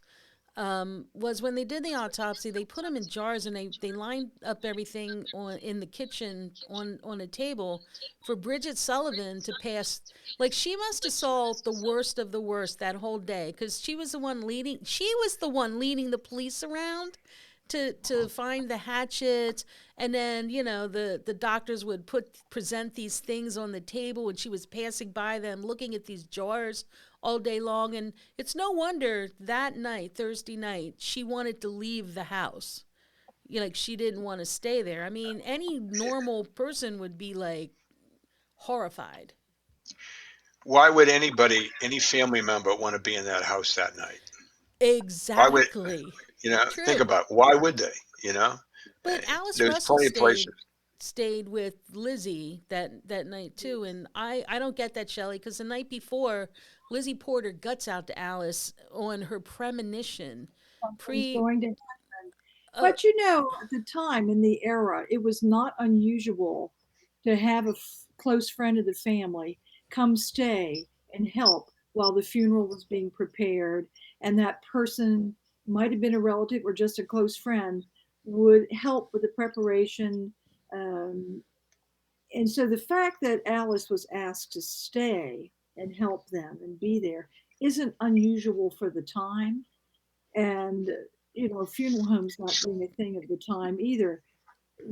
was when they did the autopsy. They put them in jars and they lined up everything on in the kitchen on a table for Bridget Sullivan to pass. Like she must have saw the worst of the worst that whole day because she was the one leading. She was the one leading the police around to find the hatchet, and then the doctors would present these things on the table when she was passing by them looking at these jars all day long. And it's no wonder that night, Thursday night, she wanted to leave the house. Like she didn't want to stay there. I mean, any normal person would be like, horrified. Why would anybody, any family member, want to be in that house that night? Why would, Exactly. think True. about it. Why would they? But Alice There's Russell plenty of places. stayed with Lizzie that night too, and I don't get that, Shelley, because the night before, Lizzie poured her guts out to Alice on her premonition, Something's pre. going to happen. Uh, But at the time in the era, it was not unusual to have a close friend of the family come stay and help while the funeral was being prepared. And that person might have been a relative or just a close friend would help with the preparation. Um, and so the fact that Alice was asked to stay and help them and be there isn't unusual for the time. And funeral homes not being a thing of the time either.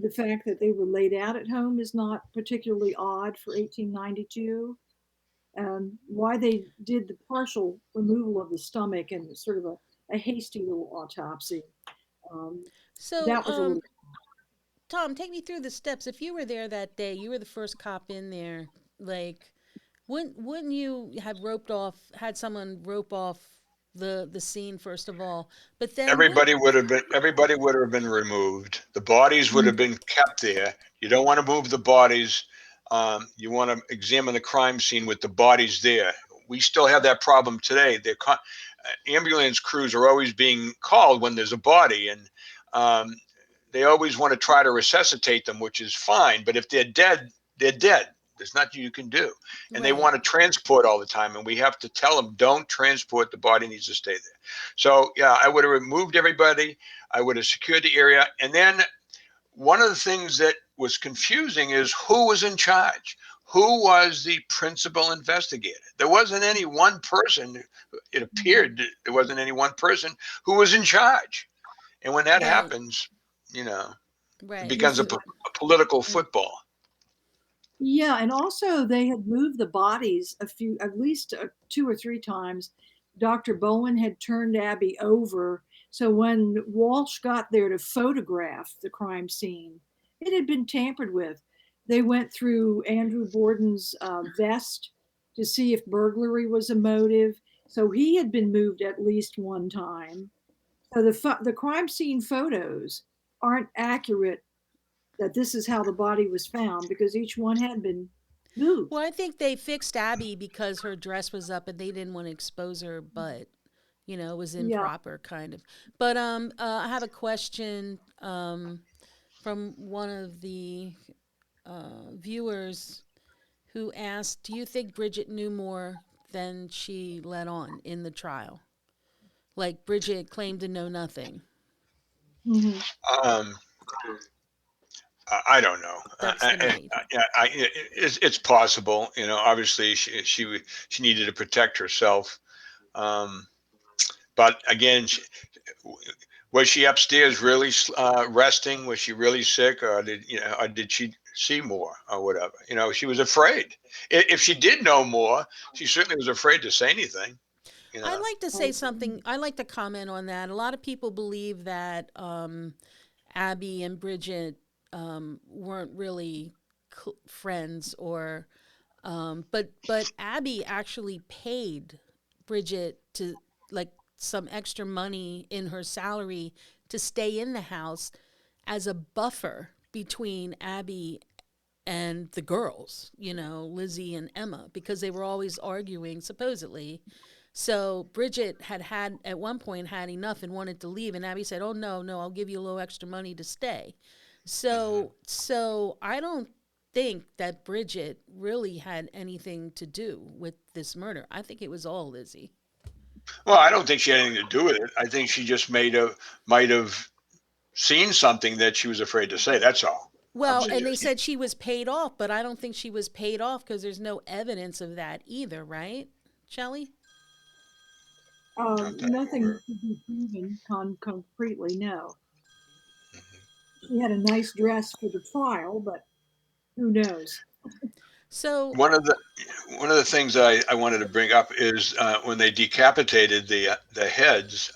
The fact that they were laid out at home is not particularly odd for 1892. Why they did the partial removal of the stomach and sort of a hasty little autopsy, um, so, that was a little. Tom, take me through the steps. If you were there that day, you were the first cop in there. Like, wouldn't you have had someone rope off the scene first of all? But then would Everybody would have been removed. The bodies would have Mhm. been kept there. You don't want to move the bodies. You want to examine the crime scene with the bodies there. We still have that problem today. Ambulance crews are always being called when there's a body, and um, they always want to try to resuscitate them, which is fine. But if they're dead, they're dead. There's nothing you can do. And they right. want to transport all the time. And we have to tell them, don't transport. The body needs to stay there. So, yeah, I would have removed everybody. I would have secured the area. And then one of the things that was confusing is who was in charge? Who was the principal investigator? There wasn't any one person. It appeared there wasn't any one person who was in charge. And when that Right. happens, you know, it Right. becomes a political football. Yeah, and also they had moved the bodies at least two or three times. Dr. Bowen had turned Abby over, so when Walsh got there to photograph the crime scene, it had been tampered with. They went through Andrew Borden's vest to see if burglary was a motive, so he had been moved at least one time. So the crime scene photos aren't accurate that this is how the body was found because each one had been Well, moved. I think they fixed Abby because her dress was up and they didn't want to expose her butt. It was Yeah. improper, kind of. But I have a question from one of the viewers who asked, "Do you think Bridget knew more than she let on in the trial? Like Bridget claimed to know nothing." Hmm. Um, I don't know. That's the maid. It's possible. Obviously she needed to protect herself. Um, but again, was she upstairs really resting? Was she really sick, or did she see more, or whatever? She was afraid. If she did know more, she certainly was afraid to say anything. You I'd know. like to say something. I'd like to comment on that. A lot of people believe that Abby and Bridget weren't really friends, or but Abby actually paid Bridget to, like, some extra money in her salary to stay in the house as a buffer between Abby and the girls, Lizzie and Emma, because they were always arguing, supposedly. So Bridget had at one point had enough and wanted to leave, and Abby said, "Oh, no, no, I'll give you a little extra money to stay." So I don't think that Bridget really had anything to do with this murder. I think it was all Lizzie. Well, I don't think she had anything to do with it. I think she just might have seen something that she was afraid to say. That's all. I'm Well, and they suggesting. said she was paid off, but I don't think she was paid off because there's no evidence of that either, right, Shelley? Not that I'm Nothing aware. to be proven concretely, no. Mhm. She had a nice dress for the trial, but who knows? So, One of the one of the things I wanted to bring up is when they decapitated the heads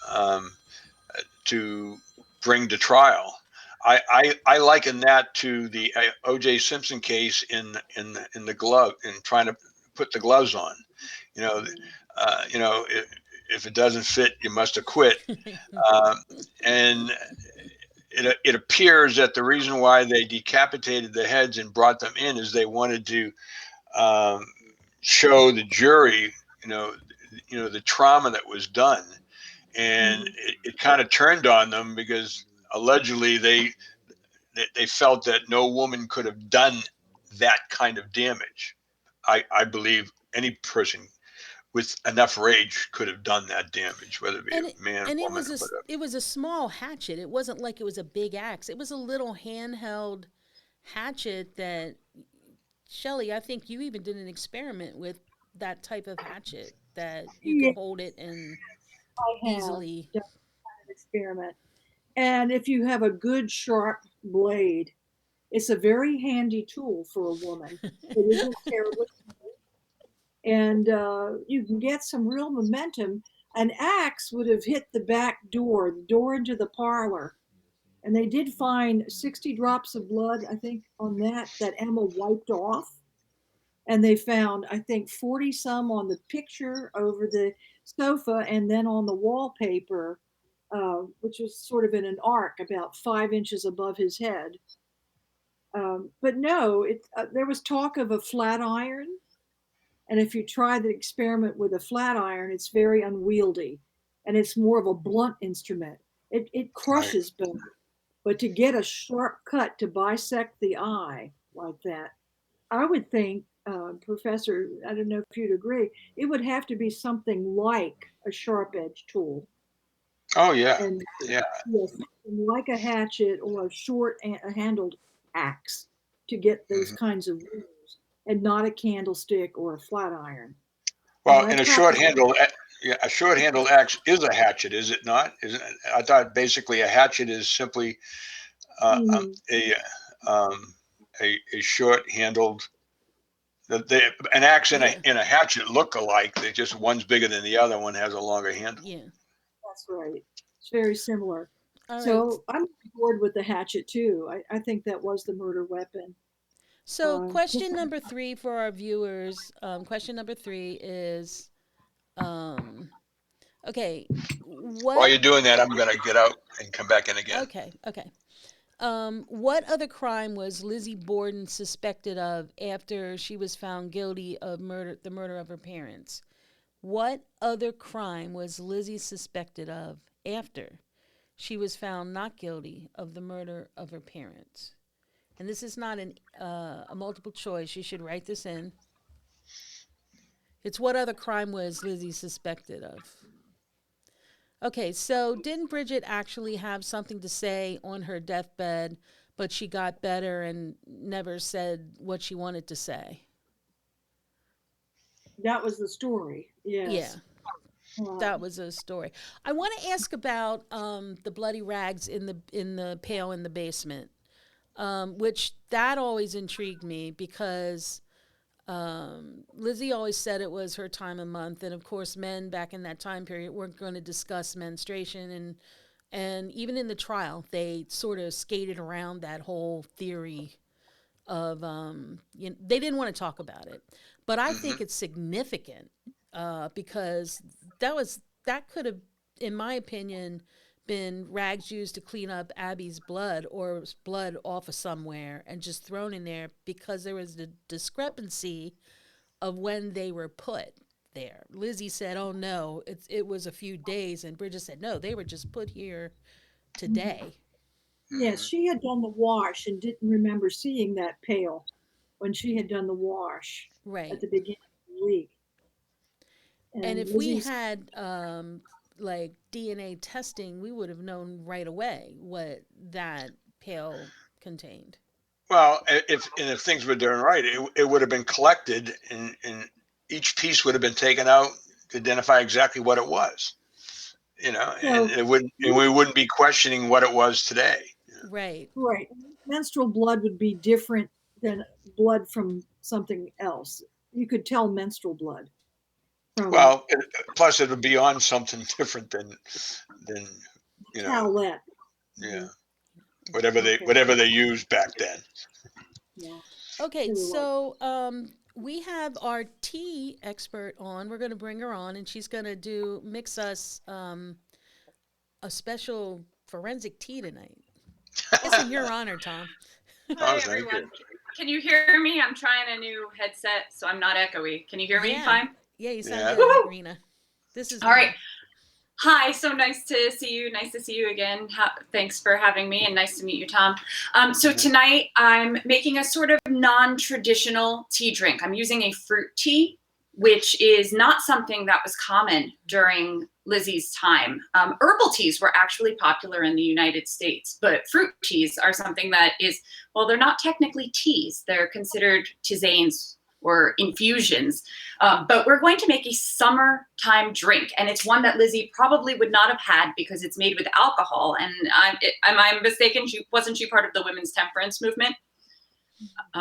to bring to trial. I liken that to the O.J. Simpson case in the glove, in trying to put the gloves on. You know, if it doesn't fit, you must have quit. Um, and it appears that the reason why they decapitated the heads and brought them in is they wanted to um, show the jury, the trauma that was done, and it kind of turned on them because allegedly they felt that no woman could have done that kind of damage. I believe any person with enough rage could have done that damage, whether it be and a man, and woman, or whatever. it was a small hatchet. It wasn't like it was a big axe. It was a little handheld hatchet that Shelly, I think you even did an experiment with that type of hatchet that you could Yeah, hold it and I have easily. done an experiment. And if you have a good sharp blade, it's a very handy tool for a woman. It isn't terribly, and you can get some real momentum. An axe would have hit the door into the parlor, and they did find 60 drops of blood, I think, on that Emma wiped off. And they found, I think, 40 some on the picture over the sofa, and then on the wallpaper, which was sort of in an arc about 5 inches above his head. But no, there was talk of a flat iron. And if you try the experiment with a flat iron, it's very unwieldy, and it's more of a blunt instrument. It Right. crushes bone. But to get a sharp cut to bisect the eye like that, I would think, Professor, I don't know if you'd agree, it would have to be something like a sharp edge tool. Oh yeah, And yeah. yes, like a hatchet or a short handled axe to get those Hmm. kinds of wounds, and not a candlestick or a flat iron. Well, I in a short practiced. handle, yeah, a short handled axe is a hatchet, is it not? Isn't it? I thought basically a hatchet is simply uh, um, Mhm. a um, a short handled. An axe and a Yeah, and a hatchet look alike. They just one's bigger than the other. One has a longer handle. yeah. That's right. It's very similar. All right. So I'm on board with the hatchet too. I think that was the murder weapon. So, Just question number three for our viewers. Question number three is, um, okay, While what? you're doing that, I'm gonna get out and come back in again. Okay, okay. What other crime was Lizzie Borden suspected of after she was found guilty of the murder of her parents? What other crime was Lizzie suspected of after she was found not guilty of the murder of her parents? And this is not a multiple choice. You should write this in. It's what other crime was Lizzie suspected of? Okay, so didn't Bridget actually have something to say on her deathbed, but she got better and never said what she wanted to say? that was the story. Yeah, Yes. that was a story. I want to ask about the bloody rags in the pail in the basement, which that always intrigued me because Lizzie always said it was her time of month, and of course, men back in that time period weren't going to discuss menstruation, and even in the trial, they sort of skated around that whole theory of they didn't want to talk about it, but I Hmm. think it's significant because that could have, in my opinion, been rags used to clean up Abby's blood or blood off of somewhere and just thrown in there because there was a discrepancy of when they were put there. Lizzie said, "Oh no, it was a few days," and Bridget said, "No, they were just put here Mhm. today." Yes, Hmm. she had done the wash and didn't remember seeing that pail when she had done the wash at Right. the beginning of the week. And And if we Lizzie's, had like DNA testing, we would have known right away what that pail contained. Well, if things were done right, it would have been collected, and each piece would have been taken out to identify exactly what it was. And so, it wouldn't, and we wouldn't be questioning what it was today. Right. right, menstrual blood would be different than blood from something else. You could tell menstrual blood from Well, plus it would be on something different than you know, towelette. yeah. Mhm. whatever they used back then. Yeah. Okay, so we have our tea expert on. We're going to bring her on, and she's going to mix us a special forensic tea tonight. It's in your honor, Tom. Hi, Oh, thank everyone. you. Can you hear me? I'm trying a new headset, so I'm not echoey. Can you hear me fine? Yeah, you sound Yeah. good, Woohoo! Rena. This is All right. Rena. Hi, so nice to see you. Nice to see you again. Thanks for having me, and nice to meet you, Tom. So tonight I'm making a sort of non-traditional tea drink. I'm using a fruit tea, which is not something that was common during Lizzie's time. Herbal teas were actually popular in the United States, but fruit teas are something that is, well, they're not technically teas. They're considered tisanes or infusions. But we're going to make a summertime drink, and it's one that Lizzie probably would not have had because it's made with alcohol. And am I mistaken? Wasn't she part of the women's temperance movement?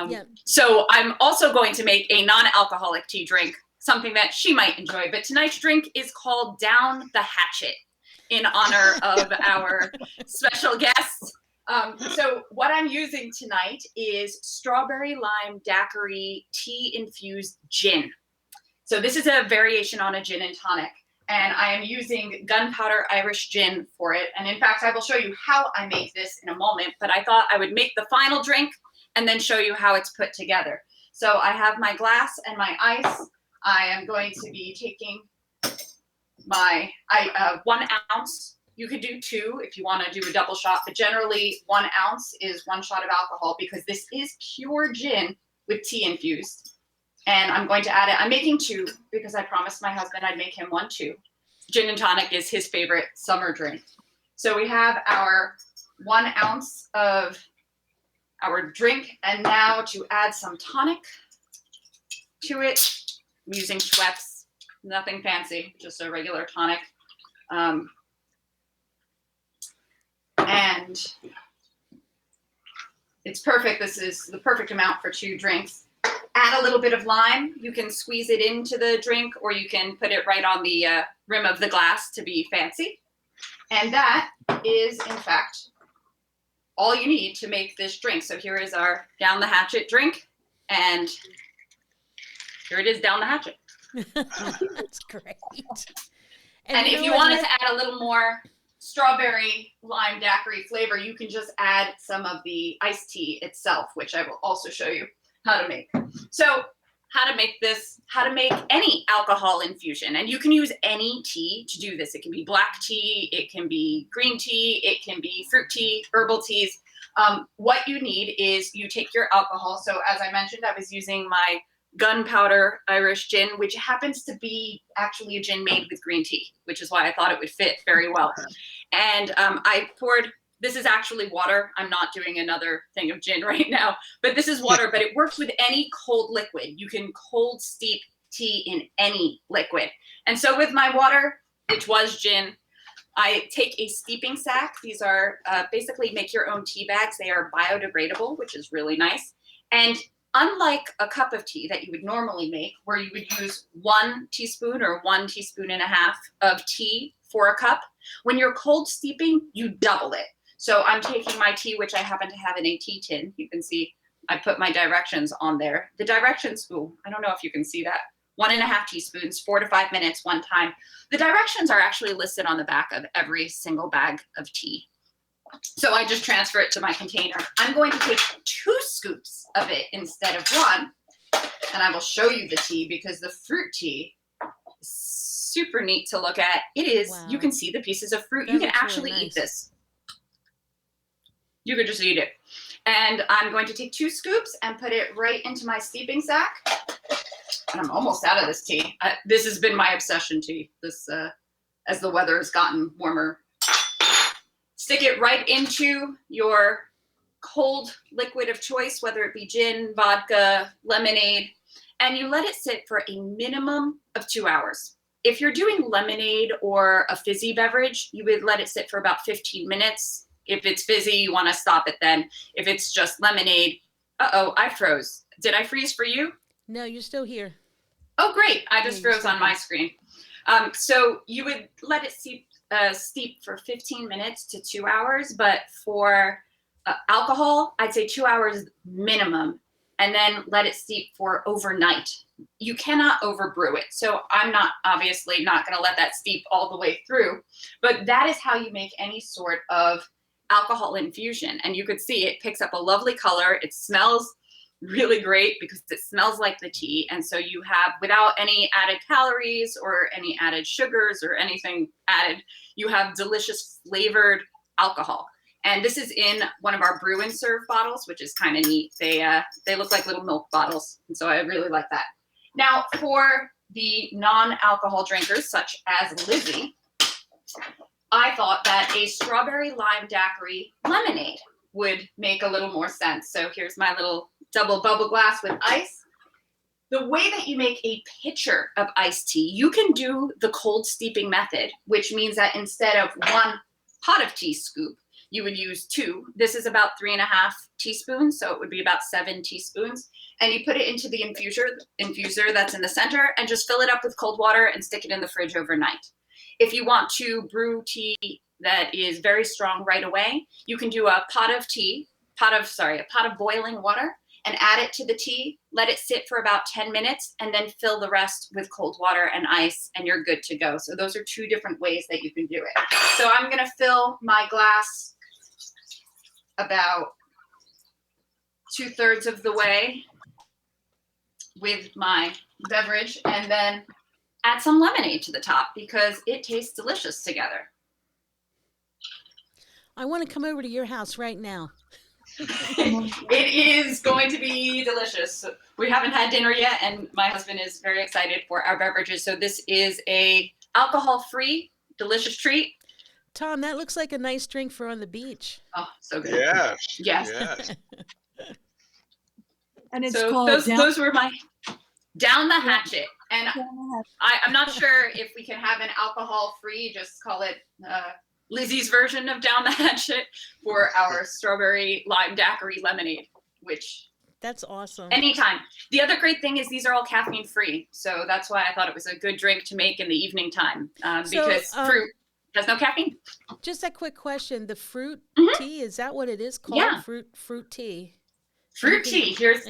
Yeah. So I'm also going to make a non-alcoholic tea drink, something that she might enjoy. But tonight's drink is called Down the Hatchet in honor of our special guest. So what I'm using tonight is strawberry lime daiquiri tea infused gin. So this is a variation on a gin and tonic, and I am using gunpowder Irish gin for it. And in fact, I will show you how I make this in a moment, but I thought I would make the final drink and then show you how it's put together. So I have my glass and my ice. I am going to be taking my 1 ounce. You could do 2 if you want to do a double shot, but generally 1 ounce is 1 shot of alcohol because this is pure gin with tea infused. And I'm going to add it. I'm making 2 because I promised my husband I'd make him 1 too. Gin and tonic is his favorite summer drink. So we have our 1 ounce of our drink, and now to add some tonic to it, I'm using Schweppes, nothing fancy, just a regular tonic. And it's perfect. This is the perfect amount for 2 drinks. Add a little bit of lime. You can squeeze it into the drink, or you can put it right on the rim of the glass to be fancy. And that is, in fact, all you need to make this drink. So here is our Down the Hatchet drink, and here it is, Down the Hatchet. That's great. And if you wanted to add a little more strawberry lime daiquiri flavor, you can just add some of the iced tea itself, which I will also show you how to make. So how to make this, how to make any alcohol infusion. And you can use any tea to do this. It can be black tea, it can be green tea, it can be fruit tea, herbal teas. What you need is you take your alcohol. So as I mentioned, I was using my gunpowder Irish gin, which happens to be actually a gin made with green tea, which is why I thought it would fit very well. And I poured, this is actually water. I'm not doing another thing of gin right now, but this is water, but it works with any cold liquid. You can cold steep tea in any liquid. And so with my water, which was gin, I take a steeping sack. These are basically make your own tea bags. They are biodegradable, which is really nice. And unlike a cup of tea that you would normally make, where you would use 1 teaspoon or 1.5 teaspoons of tea for a cup, when you're cold steeping, you double it. So I'm taking my tea, which I happen to have in a tea tin. You can see I put my directions on there. The directions, ooh, I don't know if you can see that. 1.5 teaspoons, 4 to 5 minutes, 1 time. The directions are actually listed on the back of every single bag of tea. So I just transfer it to my container. I'm going to take 2 scoops of it instead of 1. And I will show you the tea because the fruit tea is super neat to look at. It is, wow. You can see the pieces of fruit. That you can looks actually really eat nice. this. You could just eat it. And I'm going to take 2 scoops and put it right into my steeping sack. And I'm almost out of this tea. This has been my obsession tea, this as the weather has gotten warmer. Stick it right into your cold liquid of choice, whether it be gin, vodka, lemonade, and you let it sit for a minimum of 2 hours. If you're doing lemonade or a fizzy beverage, you would let it sit for about 15 minutes. If it's fizzy, you want to stop it then. If it's just lemonade, uh-oh, I froze. Did I freeze for you? No, you're still here. Oh, great. I just froze on my screen. So you would let it steep for 15 minutes to 2 hours, but for Alcohol, I'd say 2 hours minimum, and then let it steep for overnight. You cannot overbrew it. So I'm obviously not going to let that steep all the way through, but that is how you make any sort of alcohol infusion. And you could see it picks up a lovely color. It smells really great because it smells like the tea. And so you have, without any added calories or any added sugars or anything added, you have delicious flavored alcohol. And this is in one of our brew and serve bottles, which is kind of neat. They look like little milk bottles, and so I really like that. Now, for the non-alcohol drinkers, such as Lizzie, I thought that a strawberry lime daiquiri lemonade would make a little more sense. So here's my little double bubble glass with ice. The way that you make a pitcher of iced tea, you can do the cold steeping method, which means that instead of 1 pot of tea scoop, you would use 2. This is about 3.5 teaspoons, so it would be about 7 teaspoons. And you put it into the infuser that's in the center and just fill it up with cold water and stick it in the fridge overnight. If you want to brew tea that is very strong right away, you can do a pot of boiling water and add it to the tea, let it sit for about 10 minutes, and then fill the rest with cold water and ice, and you're good to go. So those are 2 different ways that you can do it. So I'm gonna fill my glass about 2/3 of the way with my beverage, and then add some lemonade to the top because it tastes delicious together. I want to come over to your house right now. It is going to be delicious. We haven't had dinner yet, and my husband is very excited for our beverages. So this is a alcohol-free, delicious treat. Tom, that looks like a nice drink for on the beach. Oh, so good. Yes. Yes. Yes. And it's So called those were my Down the Hatchet. And I'm not sure if we can have an alcohol-free, just call it Lizzie's version of Down the Hatchet for our strawberry lime daiquiri lemonade, which That's awesome. anytime. The other great thing is these are all caffeine free. So that's why I thought it was a good drink to make in the evening time because fruit has no caffeine. Just a quick question. The fruit tea, is that what it is called? Yeah. Fruit tea. Fruit tea. Here's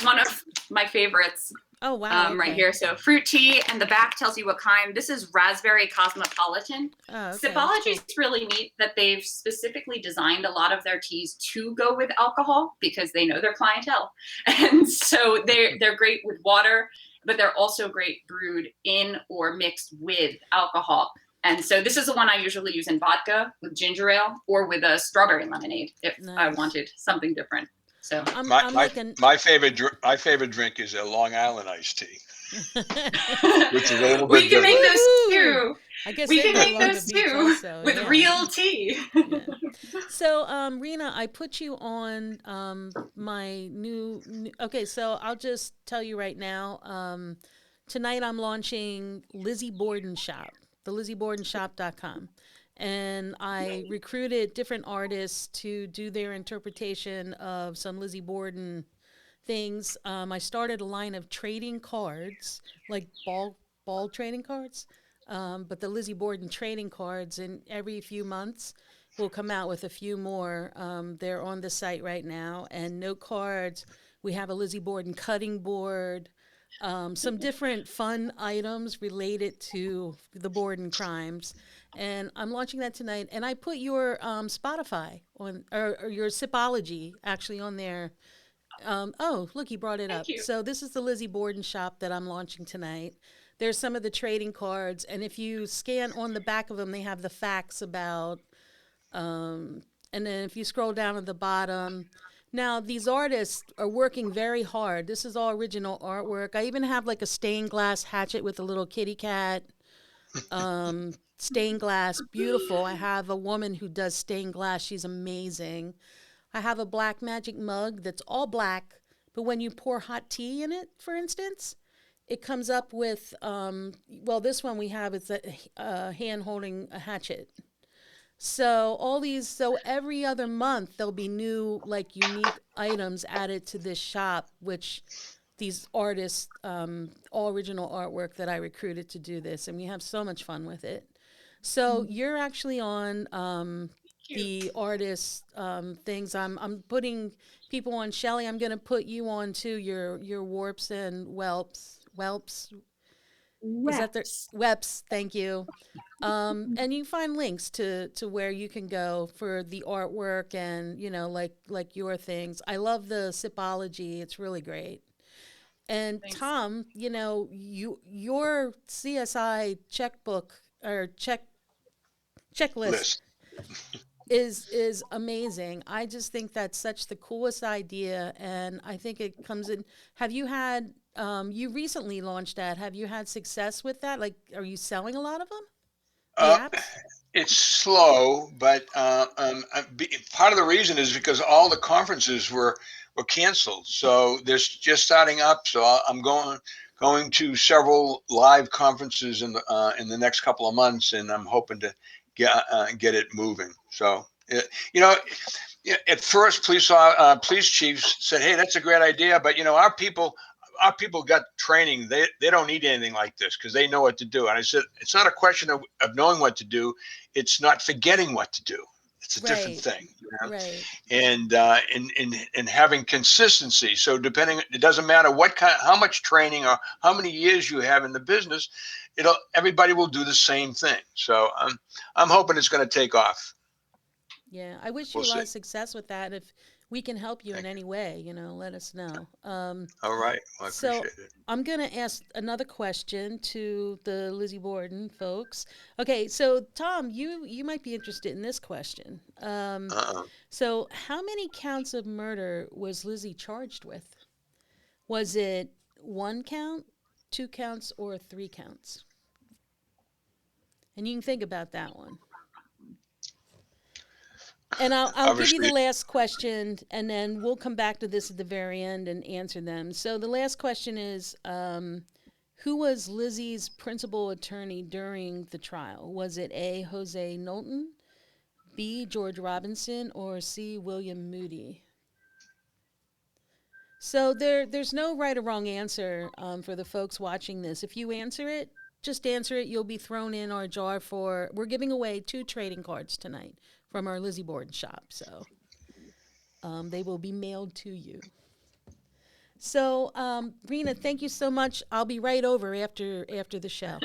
one of my favorites. Oh, wow. Okay. Right here. So fruit tea, and the back tells you what kind. This is raspberry cosmopolitan. Oh, okay. Sipology is really neat that they've specifically designed a lot of their teas to go with alcohol because they know their clientele. And so they're great with water, but they're also great brewed in or mixed with alcohol. And so this is the one I usually use in vodka with ginger ale or with a strawberry lemonade if I wanted something different. So my favorite drink is a Long Island iced tea. Which is a little bit we can different. make those too. I guess we can make those too also, with real tea. Yeah. So, Rena, I put you on my new. Okay, so I'll just tell you right now. Tonight I'm launching Lizzie Borden Shop, the LizzieBordenShop.com. And I recruited different artists to do their interpretation of some Lizzie Borden things. I started a line of trading cards, like ball trading cards, but the Lizzie Borden trading cards. And every few months, we'll come out with a few more. They're on the site right now. And note cards. We have a Lizzie Borden cutting board. Some different fun items related to the Borden crimes. And I'm launching that tonight. And I put your Spotify on, or your Sipology actually on there. Oh, look, he brought it up. you. So this is the Lizzie Borden shop that I'm launching tonight. There's some of the trading cards. And if you scan on the back of them, they have the facts about, and then if you scroll down at the bottom, now these artists are working very hard. This is all original artwork. I even have like a stained glass hatchet with a little kitty cat. Stained glass, beautiful. I have a woman who does stained glass. She's amazing. I have a black magic mug that's all black, but when you pour hot tea in it, for instance, it comes up with, this one we have, it's a hand holding a hatchet. So every other month there'll be new, like, unique items added to this shop, which these artists, all original artwork that I recruited to do this, and we have so much fun with it. So you're actually on the artist things. I'm putting people on. Shelley, I'm going to put you on to your warps and whelps. Is that the Reps. webs? Thank you. And you find links to where you can go for the artwork and like your things. I love the Sipology. It's really great. And Thanks. Tom, your CSI checkbook or checklist List. is amazing. I just think that's such the coolest idea, and I think it comes in. Have you had? You recently launched that. Have you had success with that? Like, are you selling a lot of them? The Uh, apps? it's slow, but part of the reason is because all the conferences were canceled. So they're just starting up. So I'm going to several live conferences in the next couple of months, and I'm hoping to get it moving. So you know, at first, police chiefs said, "Hey, that's a great idea," but our people got training. They don't need anything like this because they know what to do. And I said, it's not a question of knowing what to do; it's not forgetting what to do. It's a different Right, thing, right, and having consistency. So it doesn't matter how much training or how many years you have in the business, everybody will do the same thing. So I'm hoping it's going to take off. yeah. I wish you We'll a lot see. of success with that. If we can help you in Thank any way, let us know. you. All right. Well, I So appreciate it. I'm going to ask another question to the Lizzie Borden folks. Okay, so Tom, you might be interested in this question. Uh-uh. So how many counts of murder was Lizzie charged with? Was it 1 count, 2 counts, or 3 counts? And you can think about that one. And I'll give you the Obviously, last question, and then we'll come back to this at the very end and answer them. So the last question is, who was Lizzie's principal attorney during the trial? Was it A, Jose Knowlton, B, George Robinson, or C, William Moody? So there's no right or wrong answer for the folks watching this. If you answer it, just answer it. You'll be thrown in our jar for. We're giving away 2 trading cards tonight from our Lizzie Borden shop. So they will be mailed to you. So, Rena, thank you so much. I'll be right over after the show.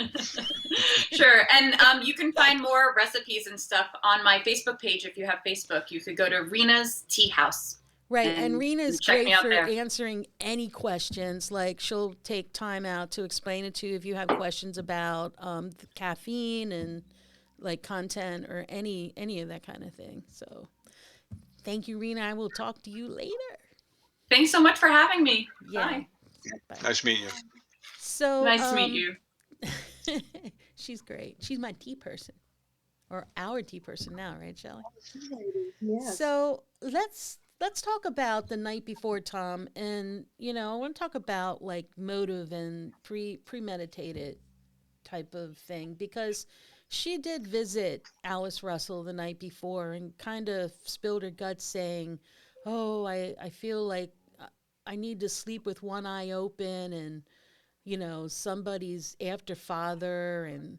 Sure. And you can find more recipes and stuff on my Facebook page. If you have Facebook, you could go to Rena's Tea House. Right, and Rena's check me great out for there. answering any questions. Like she'll take time out to explain it to you if you have questions about the caffeine and like content or any of that kind of thing. So, thank you, Rena. I will talk to you later. Thanks so much for having me. Yeah, Bye. bye. nice meeting you. So, Nice to meet you. she's great. She's my tea person, or our tea person now, right, Shelley? Yes. So let's talk about the night before, Tom, and I want to talk about like motive and premeditated type of thing because she did visit Alice Russell the night before and kind of spilled her guts saying, "Oh, I feel like I need to sleep with one eye open and somebody's after father." And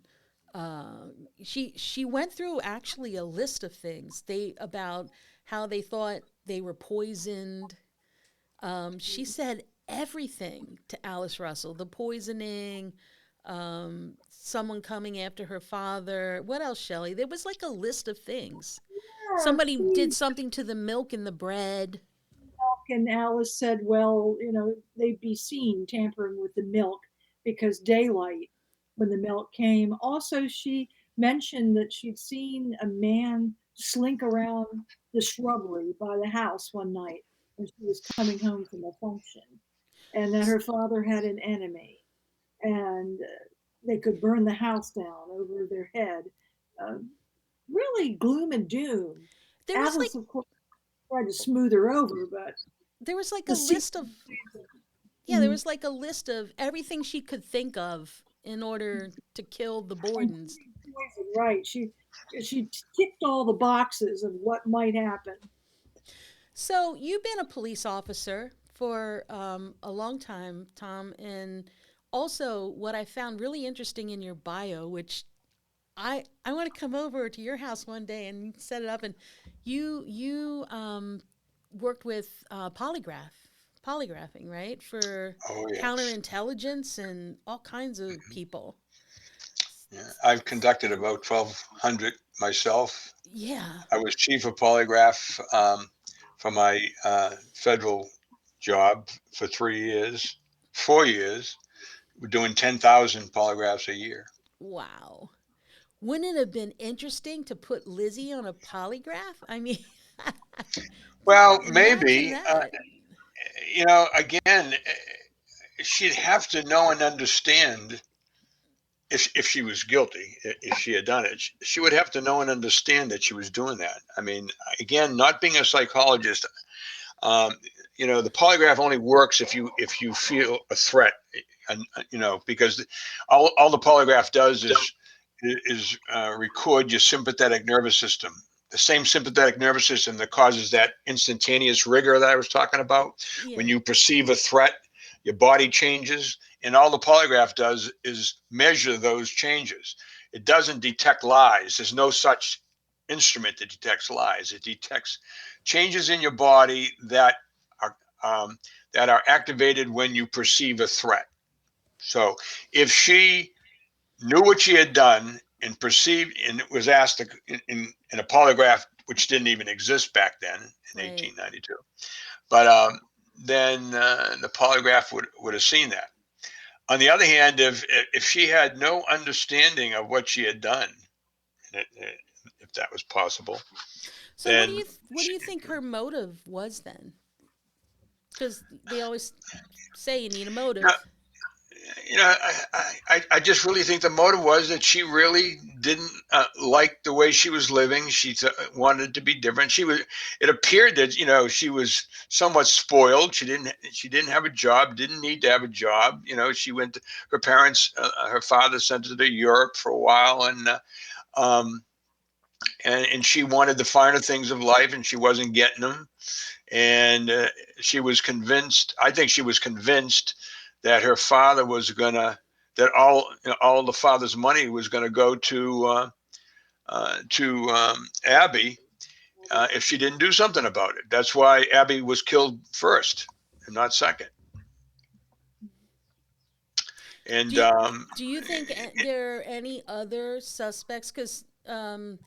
she went through actually a list of things they about how they thought they were poisoned. She said everything to Alice Russell: the poisoning, someone coming after her father. What else, Shelley? There was like a list of things. Yeah, Somebody did something to the milk in the bread. and Alice said, well, they'd be seen tampering with the milk because daylight when the milk came. Also, she mentioned that she'd seen a man slink around the shrubbery by the house one night when she was coming home from a function, and that her father had an enemy, and they could burn the house down over their head. Uh, Really gloom and doom. There was like Alice, of course, tried to smooth her over, but there was like a the scene. list of yeah, there Mhm. was like a list of everything she could think of in order to kill the Bordens. Right. She ticked all the boxes of what might happen. So you've been a police officer for a long time, Tom, and also what I found really interesting in your bio, which I want to come over to your house one day and set it up. And you worked with polygraphing, right? For Oh yes. counterintelligence and all kinds of people. Yeah. I've conducted about 1,200 myself. Yeah. I was chief of polygraph for my federal job for 3 years, 4 years. We're doing 10,000 polygraphs a year. Wow. Wouldn't it have been interesting to put Lizzie on a polygraph? I mean, Well, imagine maybe, that. again, she'd have to know and understand if she was guilty, if she had done it, she would have to know and understand that she was doing that. I mean, again, not being a psychologist, um, the polygraph only works if you feel a threat, and because all the polygraph does is record your sympathetic nervous system, the same sympathetic nervous system that causes that instantaneous rigor that I was talking about. When Yeah. you perceive a threat, your body changes, and all the polygraph does is measure those changes. It doesn't detect lies. There's no such instrument that detects lies. It detects changes in your body are um, that are activated when you perceive a threat. So if she knew what she had done and perceived and was asked in a polygraph, which didn't even exist back then in Right. 1892, but then the polygraph would have seen that. On the other hand, if she had no understanding of what she had done, if that was possible, So then what do you think her motive was then? Because they always say you need a no, motive. I just really think the motive was that she really didn't like the way she was living. She wanted to be different. It appeared that she was somewhat spoiled. She didn't have a job. Didn't need to have a job. She went. Her parents, her father sent her to Europe for a while, um, and she wanted the finer things of life, and she wasn't getting them. And she was convinced. I think she was convinced that her father was gonna that all the father's money was going to go to Abby if she didn't do something about it. That's why Abby was killed first and not second. And Do you, do you think there are any other suspects? Because a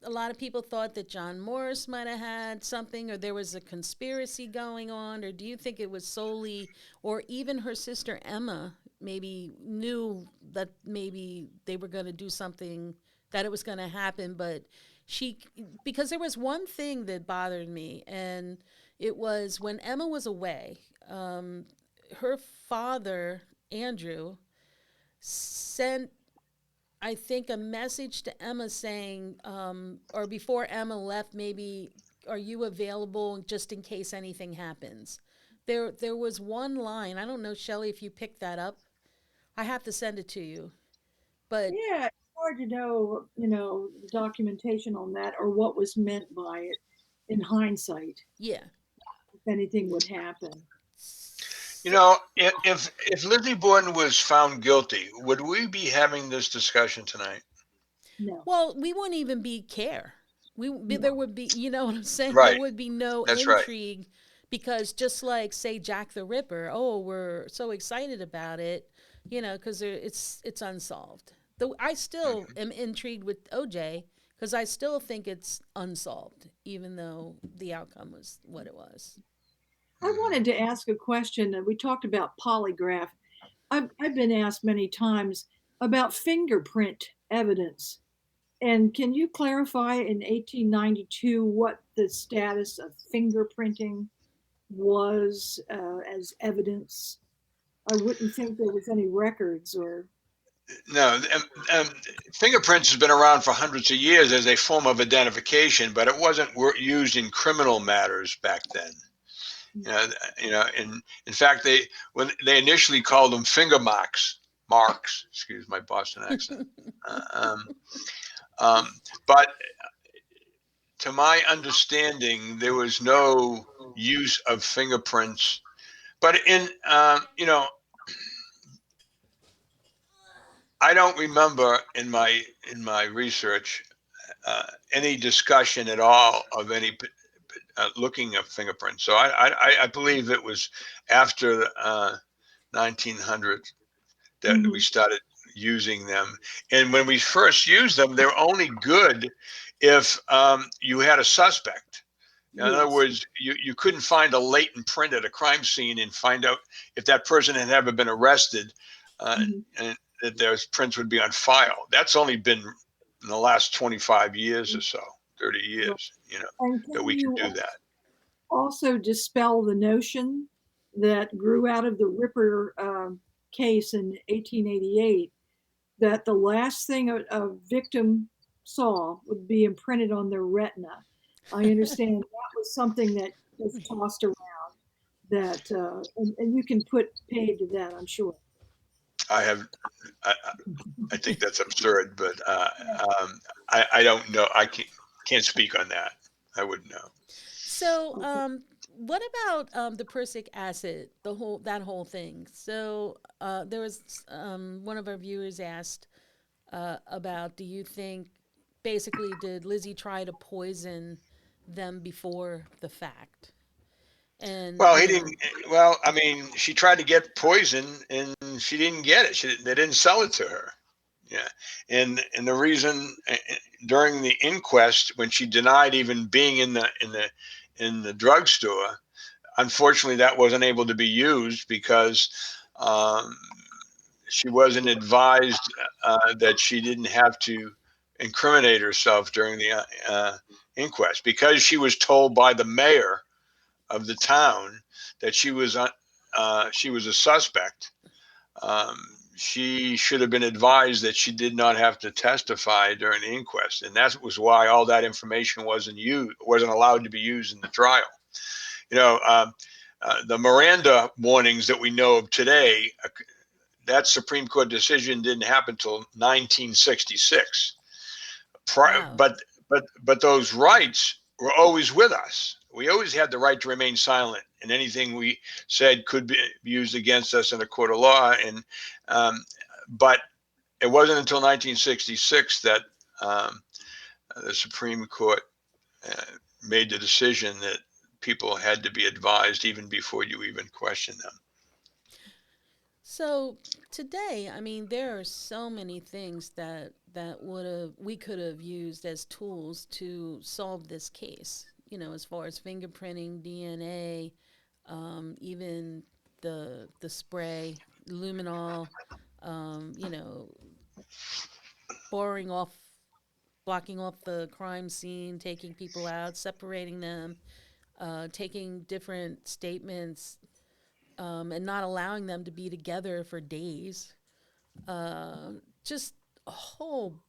lot of people thought that John Morris might have had something, or there was a conspiracy going on, or do you think it was solely, or even her sister Emma maybe knew that maybe they were going to do something, that it was going to happen, but she, because there was one thing that bothered me, and it was when Emma was away, her father Andrew sent, I think, a message to Emma saying, or before Emma left, maybe, are you available just in case anything happens? There was one line. I don't know, Shelley, if you picked that up. I have to send it to you. But Yeah, it's hard to know, the documentation on that or what was meant by it in hindsight, yeah. if anything would happen. you So, know, if Lizzie Borden was found guilty, would we be having this discussion tonight? No, well, we wouldn't even be care. There no. would be, you know what I'm saying? There Right. would be no That's right. intrigue, because just like say Jack the Ripper, oh, we're so excited about it, because it's unsolved. Though I still Mhm. am intrigued with OJ, because I still think it's unsolved, even though the outcome was what it was. I Mhm. wanted to ask a question. We talked about polygraph. I've been asked many times about fingerprint evidence. And can you clarify in 1892 what the status of fingerprinting was as evidence? I wouldn't think there was any records or. No, fingerprints has been around for hundreds of years as a form of identification, but it wasn't used in criminal matters back then. You know, in fact, when they initially called them finger marks. Excuse my Boston accent. Uh, um, but to my understanding, there was no use of fingerprints. But in I don't remember in my research any discussion at all of any looking at fingerprints. So I believe it was after 1900 that we started using them. And when we first used them, they were only good if you had a suspect. In other words, you couldn't find a latent print at a crime scene and find out if that person had ever been arrested, and that those prints would be on file. That's only been in the last 25 years or so, 30 years, And that can we can you do that. also dispel the notion that grew out of the Ripper case in 1888 that the last thing a victim saw would be imprinted on their retina? I understand that was something that was tossed around. That and you can put paid to that, I'm sure. I have, I think that's absurd, but I don't know. I can't speak on that. I wouldn't know. So, what about the prussic acid? That whole thing. So, there was one of our viewers asked about, do you think, basically, did Lizzie try to poison them before the fact? And Well, he didn't. Well, I mean, she tried to get poison, and she didn't get it. They didn't sell it to her. Yeah, and the reason during the inquest, when she denied even being in the drugstore, unfortunately, that wasn't able to be used because um, she wasn't advised that she didn't have to incriminate herself during the inquest, because she was told by the mayor of the town that she was a suspect. Um, she should have been advised that she did not have to testify during the inquest, and that was why all that information wasn't allowed to be used in the trial. The Miranda warnings that we know of today, that Supreme Court decision didn't happen until 1966. wow. But those rights were always with us. We always had the right to remain silent, and anything we said could be used against us in a court of law. And but it wasn't until 1966 that the Supreme Court made the decision that people had to be advised even before you even question them. So today, I mean, there are so many things that we could have used as tools to solve this case. As far as fingerprinting, DNA, even the spray, luminol, um, you know, boring off, blocking off the crime scene, taking people out, separating them, taking different statements, and not allowing them to be together for days. Just a whole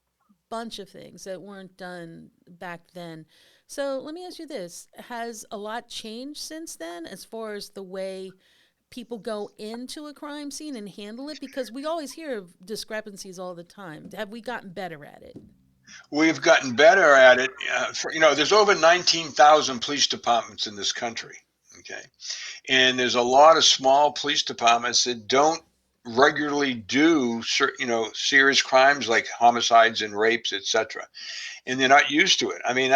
bunch of things that weren't done back then. So let me ask you this: has a lot changed since then, as far as the way people go into a crime scene and handle it? Because we always hear of discrepancies all the time. Have we gotten better at it? We've gotten better at it. There's over 19,000 police departments in this country. Okay. And there's a lot of small police departments that don't regularly do serious crimes like homicides and rapes, etc. And they're not used to it. I mean,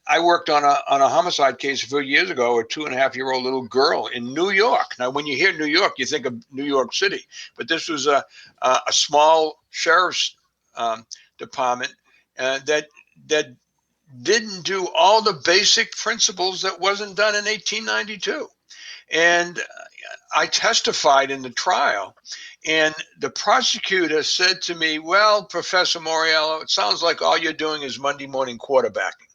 I worked on a homicide case a few years ago, a 2.5-year-old little girl in New York. Now, when you hear New York, you think of New York City, but this was a small sheriff's department that didn't do all the basic principles that wasn't done in 1892. And I testified in the trial, and the prosecutor said to me, "Well, Professor Moriello, it sounds like all you're doing is Monday morning quarterbacking."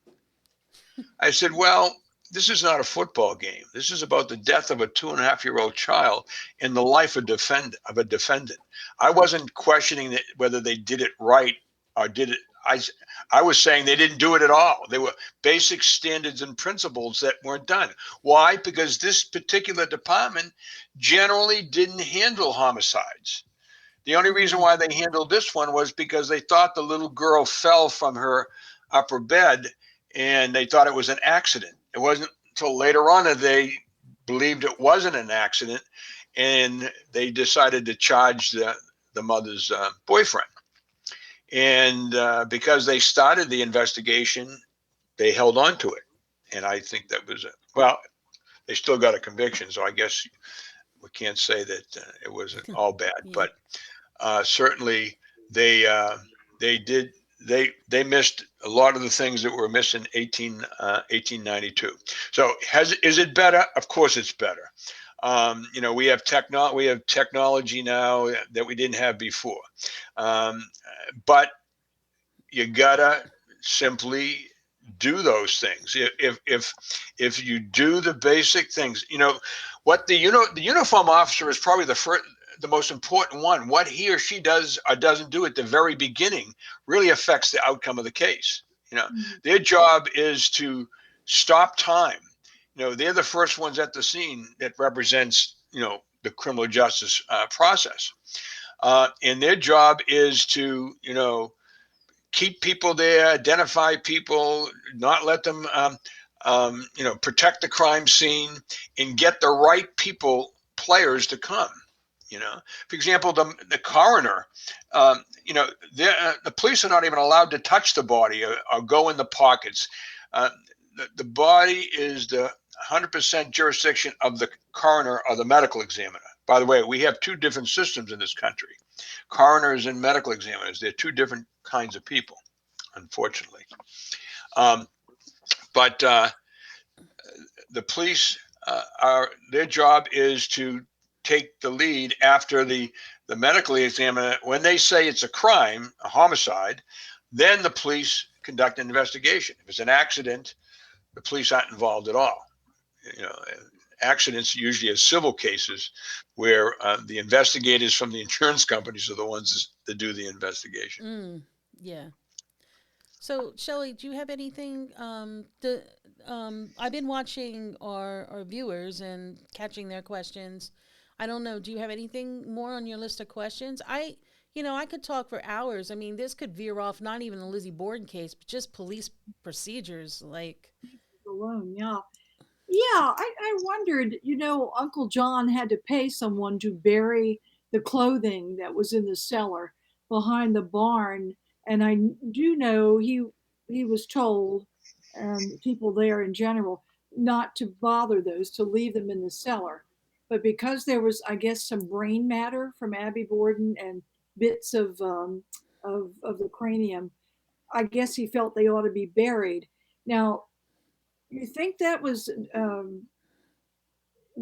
I said, "Well, this is not a football game. This is about the death of a 2.5-year-old child and the life of a defendant. I wasn't questioning whether they did it right or did it. I was saying they didn't do it at all. They were basic standards and principles that weren't done. Why? Because this particular department generally didn't handle homicides. The only reason why they handled this one was because they thought the little girl fell from her upper bed, and they thought it was an accident. It wasn't until later on that they believed it wasn't an accident, and they decided to charge the mother's boyfriend. And because they started the investigation, they held on to it. And I think that was, well, they still got a conviction. So I guess we can't say that it wasn't all bad, Yeah. but certainly they they did they missed a lot of the things that were missed in 1892. So is it better? Of course it's better. We have technology now that we didn't have before, um, but you gotta simply do those things. If you do the basic things, what the uniform officer is probably the most important one. What he or she does or doesn't do at the very beginning really affects the outcome of the case. Mhm. Their job is to stop time. They're the first ones at the scene that represents the criminal justice process, and their job is to keep people there, identify people, not let them, protect the crime scene, and get the right players to come. For example, the coroner, the police are not even allowed to touch the body or go in the pockets. The body is the 100% jurisdiction of the coroner or the medical examiner. By the way, we have two different systems in this country: coroners and medical examiners. They're two different kinds of people, unfortunately. Um, but the police their job is to take the lead after the medical examiner. When they say it's a crime, a homicide, then the police conduct an investigation. If it's an accident, the police aren't involved at all. You know, Accidents usually are civil cases where the investigators from the insurance companies are the ones that do the investigation. Yeah. So, Shelley, do you have anything? I've been watching our viewers and catching their questions. I don't know. Do you have anything more on your list of questions? I could talk for hours. I mean, this could veer off not even the Lizzie Borden case, but just police procedures. Like, Alone, yeah. Yeah, I wondered, Uncle John had to pay someone to bury the clothing that was in the cellar behind the barn, and I do know he was told, people there in general, not to bother those, to leave them in the cellar. But because there was, I guess, some brain matter from Abby Borden and bits of the cranium, I guess he felt they ought to be buried. Now, you think that was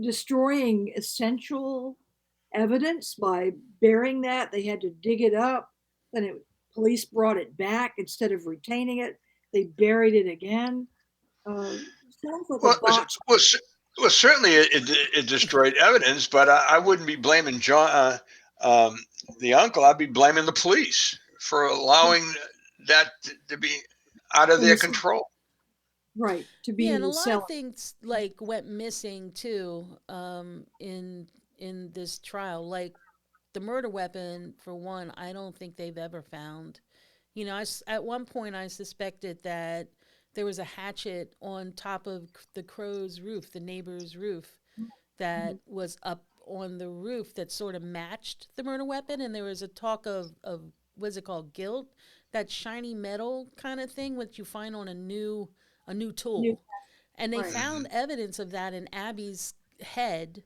destroying essential evidence by burying that? They had to dig it up. Then police brought it back instead of retaining it. They buried it again. Uh, Sounds like a Well, box. well, certainly it destroyed evidence, but I wouldn't be blaming John, the uncle. I'd be blaming the police for allowing that to be out of In their the control. right to be yeah, in and a the lot of cellar. things like went missing too in this trial. Like the murder weapon, for one, I don't think they've ever found. At one point I suspected that there was a hatchet on top of the crow's roof, the neighbor's roof, Mhm. that was up on the roof that sort of matched the murder weapon. And there was a talk of what's it called, gilt, that shiny metal kind of thing, which you find on a new New- tool. And they Right. found evidence of that in Abby's head,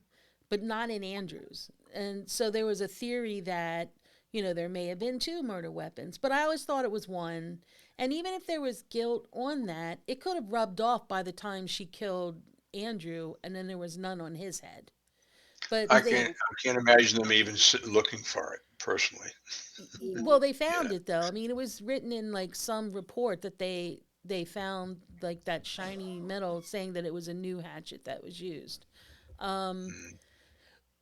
but not in Andrew's. And so there was a theory that, there may have been two murder weapons, but I always thought it was one. And even if there was guilt on that, it could have rubbed off by the time she killed Andrew, and then there was none on his head. But they, I can't imagine them even looking for it personally. Yeah. well, they found Yeah. it though. I mean, it was written in like some report that they found like that shiny metal, saying that it was a new hatchet that was used. Um, Mm.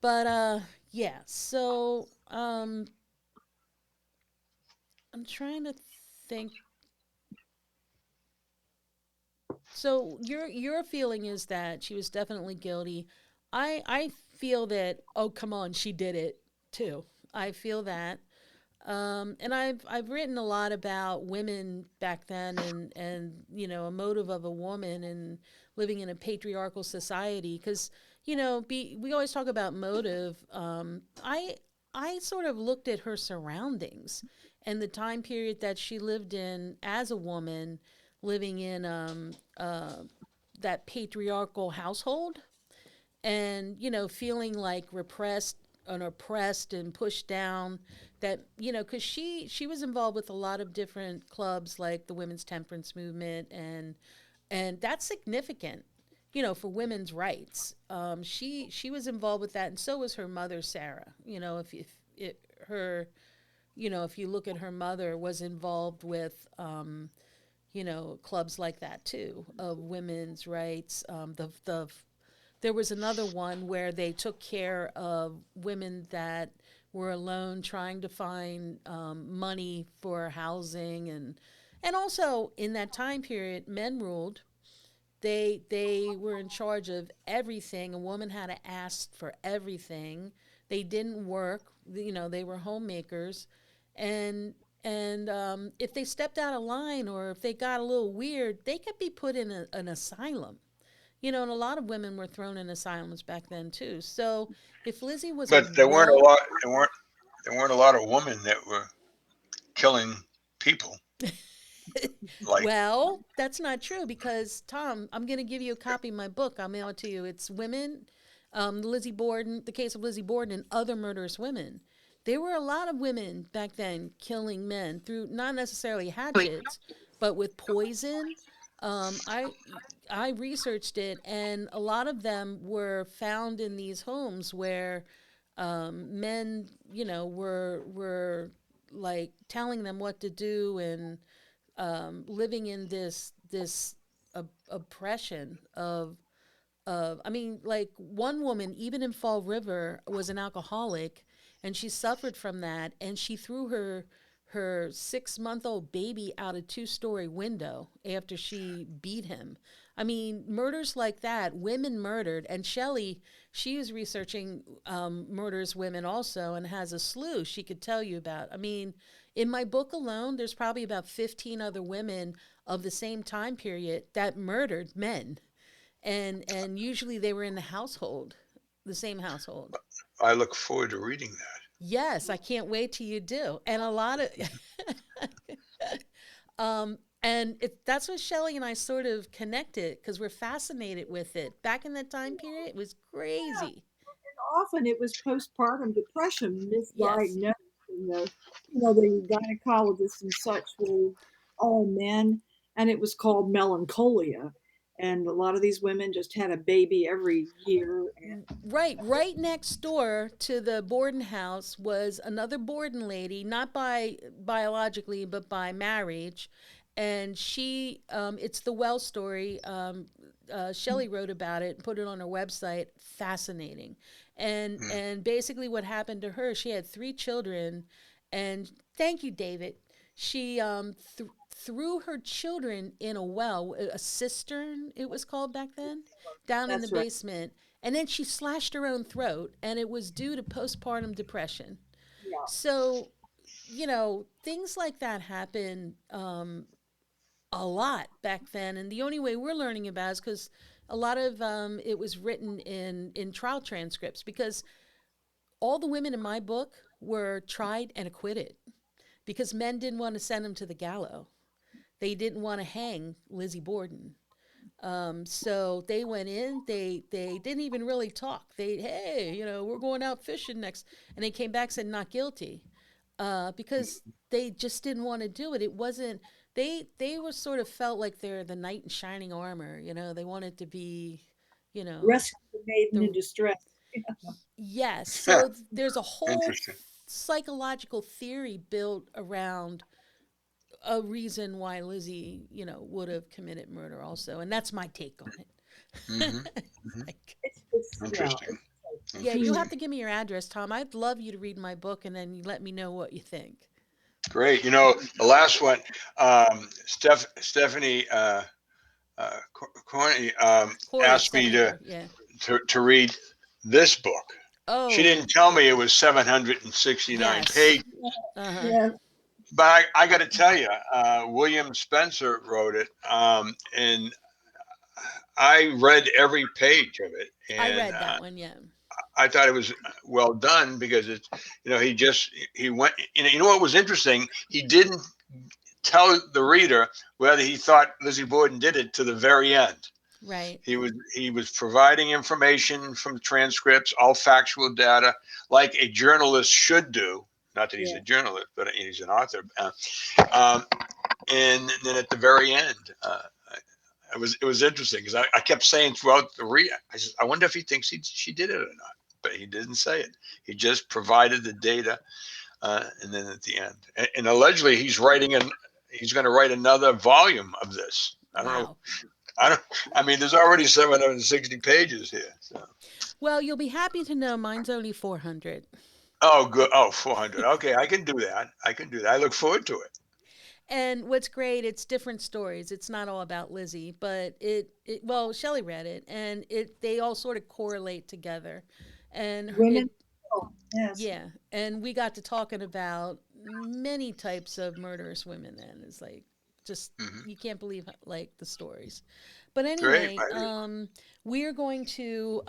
but yeah. So I'm trying to think. So your feeling is that she was definitely guilty. I feel that, oh come on, she did it too. I feel that. And I've written a lot about women back then, and a motive of a woman and living in a patriarchal society, because we always talk about motive. I sort of looked at her surroundings and the time period that she lived in as a woman, living in that patriarchal household, and feeling like repressed and oppressed and pushed down. That because she was involved with a lot of different clubs like the women's temperance movement, and that's significant, for women's rights. She was involved with that, and so was her mother, Sarah. If you look at her mother, was involved with clubs like that too, of women's rights. There was another one where they took care of women that were alone, trying to find money for housing, and also in that time period, men ruled. They were in charge of everything. A woman had to ask for everything. They didn't work. They were homemakers, and if they stepped out of line or if they got a little weird, they could be put in an asylum. And a lot of women were thrown in asylums back then too. So if Lizzie was a But there weren't a lot. There weren't a lot of women that were killing people. Like, well, that's not true because Tom, I'm going to give you a copy of my book. I'll mail it to you. It's Women, Lizzie Borden, the case of Lizzie Borden and other murderous women. There were a lot of women back then killing men through not necessarily hatchets, but with poison. Um, I I researched it, and a lot of them were found in these homes where men, were like telling them what to do and living in this oppression of I mean, like one woman, even in Fall River, was an alcoholic, and she suffered from that, and she threw her 6-month-old baby out a 2-story window after she beat him. I mean, murders like that, women murdered, and Shelley, she was researching murders women also, and has a slew she could tell you about. I mean, in my book alone, there's probably about 15 other women of the same time period that murdered men, and usually they were in the household, the same household. I look forward to reading that. Yes, I can't wait till you do. And a lot of and that's what Shelley and I sort of connected because we're fascinated with it. Back in that time period, it was Yeah, crazy. and often it was postpartum depression Yes. misdiagnosed. And the gynecologists and such were all men, and it was called melancholia. And a lot of these women just had a baby every year. And Right next door to the Borden house was another Borden lady, not by biologically, but by marriage. And it's the Well story. Shelley wrote about it, put it on her website. Fascinating. Mm. And basically, what happened to her? She had 3 children, and thank you, David. She threw her children in a well, a cistern, it was called back then, down in the that's right. basement, and then she slashed her own throat, and it was due to postpartum depression. Yeah. So, things like that happen a lot back then, and the only way we're learning about is because a lot of it was written in trial transcripts because all the women in my book were tried and acquitted because men didn't want to send them to the gallows. They didn't want to hang Lizzie Borden. So they went in. They didn't even really talk. Hey, we're going out fishing next, and they came back and said not guilty, because they just didn't want to do it. It wasn't. They were sort of felt like they're the knight in shining armor. They wanted to be, you know, Rescue the maiden in the distress. yes. So there's a whole Interesting. psychological theory built around a reason why Lizzie, would have committed murder also, and that's my take on Hmm. it. Hmm. Like, Yeah. Interesting. yeah, you Interesting. have to give me your address, Tom. I'd love you to read my book, and then you let me know what you think. Great. The last one, Stephanie Corney Corey, asked me Stephanie to, Corey. Yeah. to read this book. She Oh, didn't tell me it was 769 yes. pages, Uh huh. Yeah. but I got to tell you, William Spencer wrote it, and I read every page of it, I and read that one. Yeah. I thought it was well done because it's, he went, you know what was interesting? He didn't tell the reader whether he thought Lizzie Borden did it to the very end. Right. He was providing information from transcripts, all factual data, like a journalist should do. Not that he's a journalist, but he's an author. And then at the very end, it was interesting because I kept saying throughout the read, I wonder if he thinks she did it or not, but he didn't say it. He just provided the data, and then at the end, and allegedly he's going to write another volume of this. I don't know. I mean, there's already 760 pages here. So. Well, you'll be happy to know mine's only 400. Oh, good. Oh, 400. Okay, I can do that. I look forward to it. And what's great, it's different stories. It's not all about Lizzie, but well, Shelley read it, and they all sort of correlate together. And Women. Yes. yeah, and we got to talking about many types of murderous women. And it's like, just you can't believe like the stories. But anyway, we are going to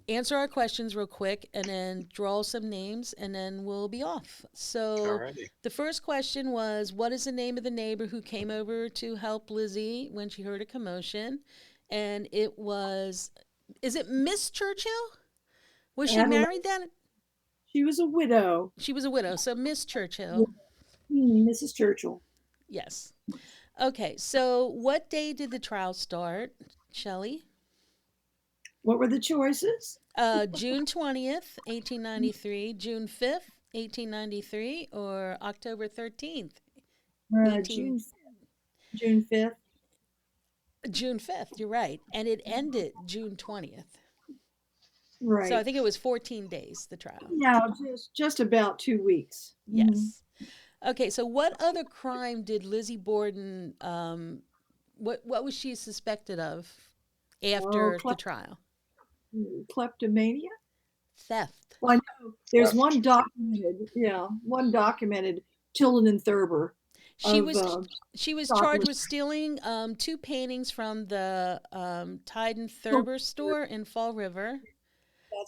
answer our questions real quick and then draw some names and then we'll be off. So Alrighty. the first question was, what is the name of the neighbor who came over to help Lizzie when she heard a commotion? And it was, is it Miss Churchill? Was she married then? She was a widow. She was a widow. So Miss Churchill. Mrs. Churchill. Yes. Okay. So what day did the trial start, Shelley? What were the choices? June 20th, 1893, June 5th, 1893, or October 13th? June 5th. June 5th, you're right. And it ended June 20th. Right. So I think it was 14 days, the trial. Yeah, just about 2 weeks. Yes. Mm-hmm. Okay, so what other crime did Lizzie Borden, what was she suspected of after the trial? Kleptomania? Theft. Well, I know there's one documented Tilden and Thurber. She was charged with stealing 2 paintings from the Tide and Thurber store in Fall River.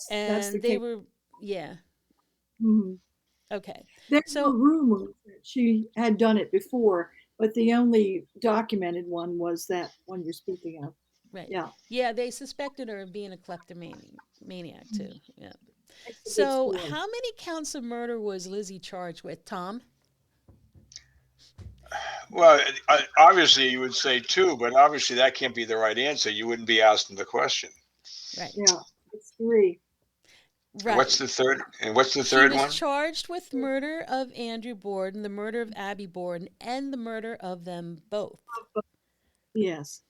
That's the case. Yeah. Mm-hmm. Okay. There were rumors that she had done it before, but the only documented one was that one you're speaking of. Right. Yeah. Yeah, they suspected her of being a kleptomaniac too. Yeah. So, how many counts of murder was Lizzie charged with, Tom? Well, obviously you would say 2, but obviously that can't be the right answer. You wouldn't be asking the question. Right. Yeah, it's 3. Right. What's the third? And what's the third one? She was charged with murder of Andrew Borden, the murder of Abby Borden, and the murder of them both. Yes.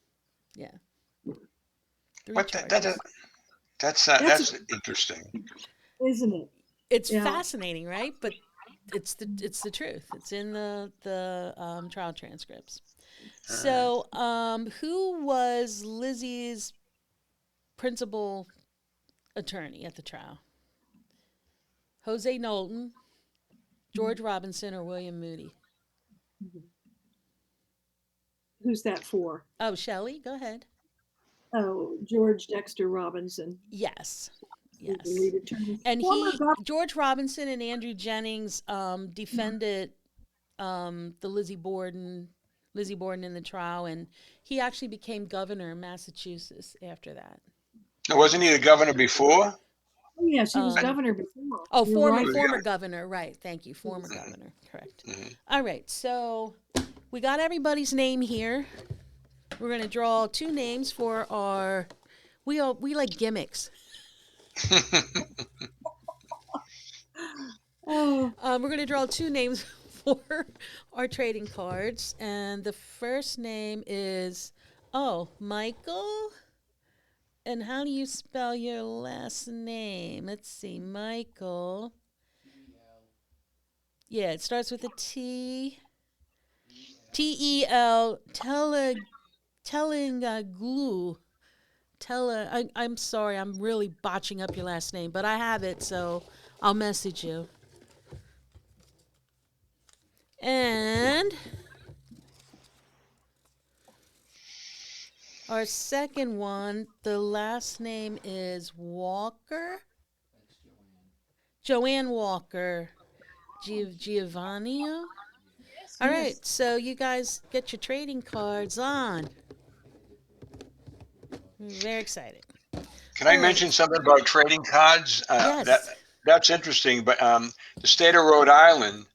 Yeah. That's interesting, isn't it? It's fascinating, right? But it's the truth. It's in the trial transcripts. So, who was Lizzie's principal attorney at the trial? Jose Knowlton, George Robinson, or William Moody? Who's that for? Oh, Shelley, go ahead. Oh, George Dexter Robinson. Yes. And George Robinson and Andrew Jennings defended the Lizzie Borden in the trial, and he actually became governor of Massachusetts after that. Wasn't he the governor before? Oh, yes, he was governor before. Oh, former governor, right. Thank you, former governor, correct. Mm-hmm. All right, so we got everybody's name here. We're going to draw 2 names for our, we like gimmicks. We're going to draw 2 names for our trading cards. And the first name is, Michael. And how do you spell your last name? Let's see, Michael. Yeah, it starts with a T. T-E-L. Glue. I'm sorry, I'm really botching up your last name, but I have it, so I'll message you. And our second one, the last name is Walker. Joanne Walker, Giovanni. Yes, All right, yes. so you guys get your trading cards on. I'm very excited. Can I All mention right. something about trading cards? Yes. That's interesting. But the state of Rhode Island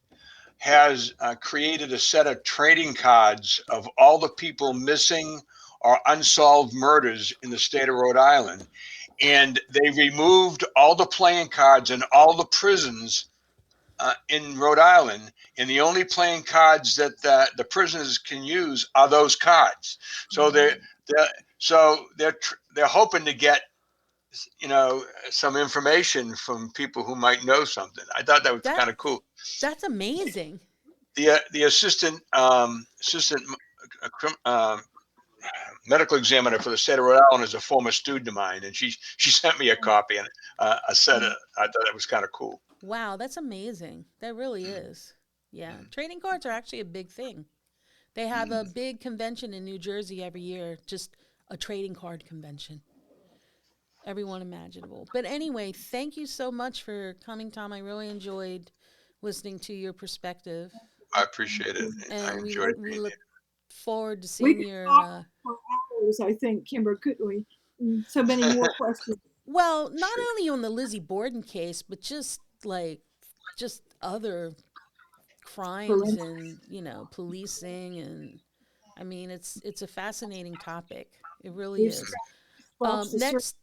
has created a set of trading cards of all the people missing or unsolved murders in the state of Rhode Island, and they removed all the playing cards in all the prisons in Rhode Island, and the only playing cards that the prisoners can use are those cards. So they're they're hoping to get some information from people who might know something. I thought that was That kind of cool. that's amazing. The assistant medical examiner for the state of Rhode Island is a former student of mine, and she sent me a copy and a set of. I thought that was kind of cool. Wow, that's amazing. That really Mm, is. Yeah, mm, trading cards are actually a big thing. They have a mm. big convention in New Jersey every year, just a trading card convention. Everyone imaginable. But anyway, thank you so much for coming, Tom. I really enjoyed listening to your perspective, I appreciate it. I and enjoyed we being look forward to We seeing could your. talk for hours, I think, Kimber, couldn't we? So many there. more questions. Well, not Sure. only on the Lizzie Borden case, but just other crimes Forensic. and policing, and I mean it's a fascinating topic. It really We've is. scratched the surface. Next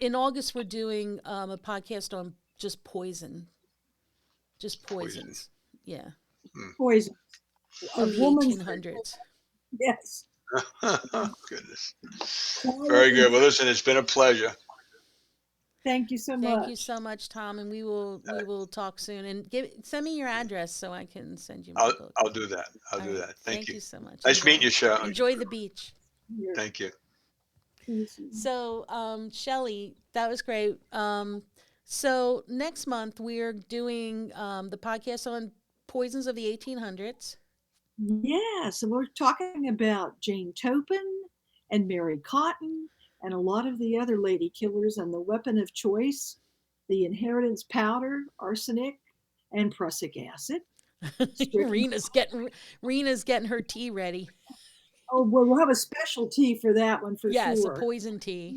in August we're doing a podcast on just Poison. poisons. Yeah, Mm. Poison. A of the woman's, 1800s. yes. Goodness. Quiet Very and good. Well, listen, it's been a pleasure. thank you so Thank you much. so much, Tom, and we will talk soon. And send me your address so I can send you my I'll book. I'll do that. I'll All do right. that. Thank Thank you. you so much. Nice meeting Enjoy. you, Shirley. Enjoy the beach. Here, Thank you. easy. So, Shelly, that was great. So next month we're doing the podcast on poisons of the 1800s. Yeah, so we're talking about Jane Topin and Mary Cotton and a lot of the other lady killers and the weapon of choice, the inheritance powder, arsenic, and prussic acid. Stricken. Rena's getting her tea ready. Oh, well, we'll have a specialty for that one for Yes, a sure. poison tea.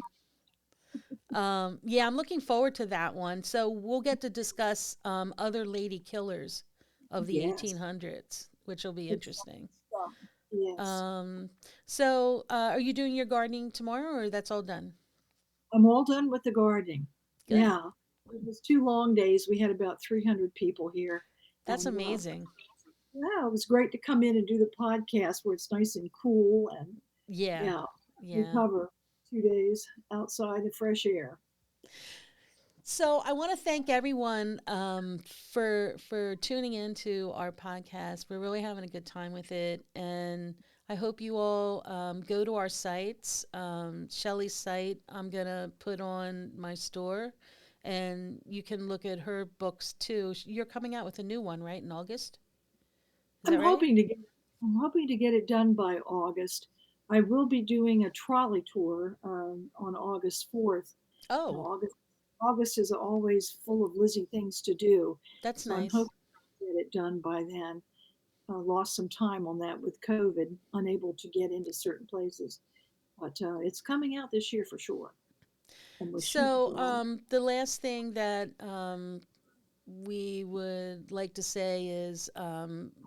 Yeah, I'm looking forward to that one. So we'll get to discuss other lady killers of the Yes, 1800s, which will be exciting interesting. stuff. Yes. Um, so, are you doing your gardening tomorrow, or that's all done? I'm all done with the gardening. Good. Yeah. It was 2 long days. We had about 300 people here. That's And amazing. yeah, it was great to come in and do the podcast where it's nice and cool. And Yeah, yeah, yeah. recover 2 days outside the fresh air. So I want to thank everyone for tuning into our podcast. We're really having a good time with it, and I hope you all go to our sites. Shelly's site, I'm gonna put on my store, and you can look at her books too. You're coming out with a new one, right, in August? Is I'm that right? hoping to get I'm hoping to get it done by August. I will be doing a trolley tour on August 4th. Oh, August is always full of Lizzie things to do, that's so I'm nice. hoping to get it done by then. Lost some time on that with COVID, unable to get into certain places, but it's coming out this year for sure, and we're shooting So, for all. the last thing that we would like to say is,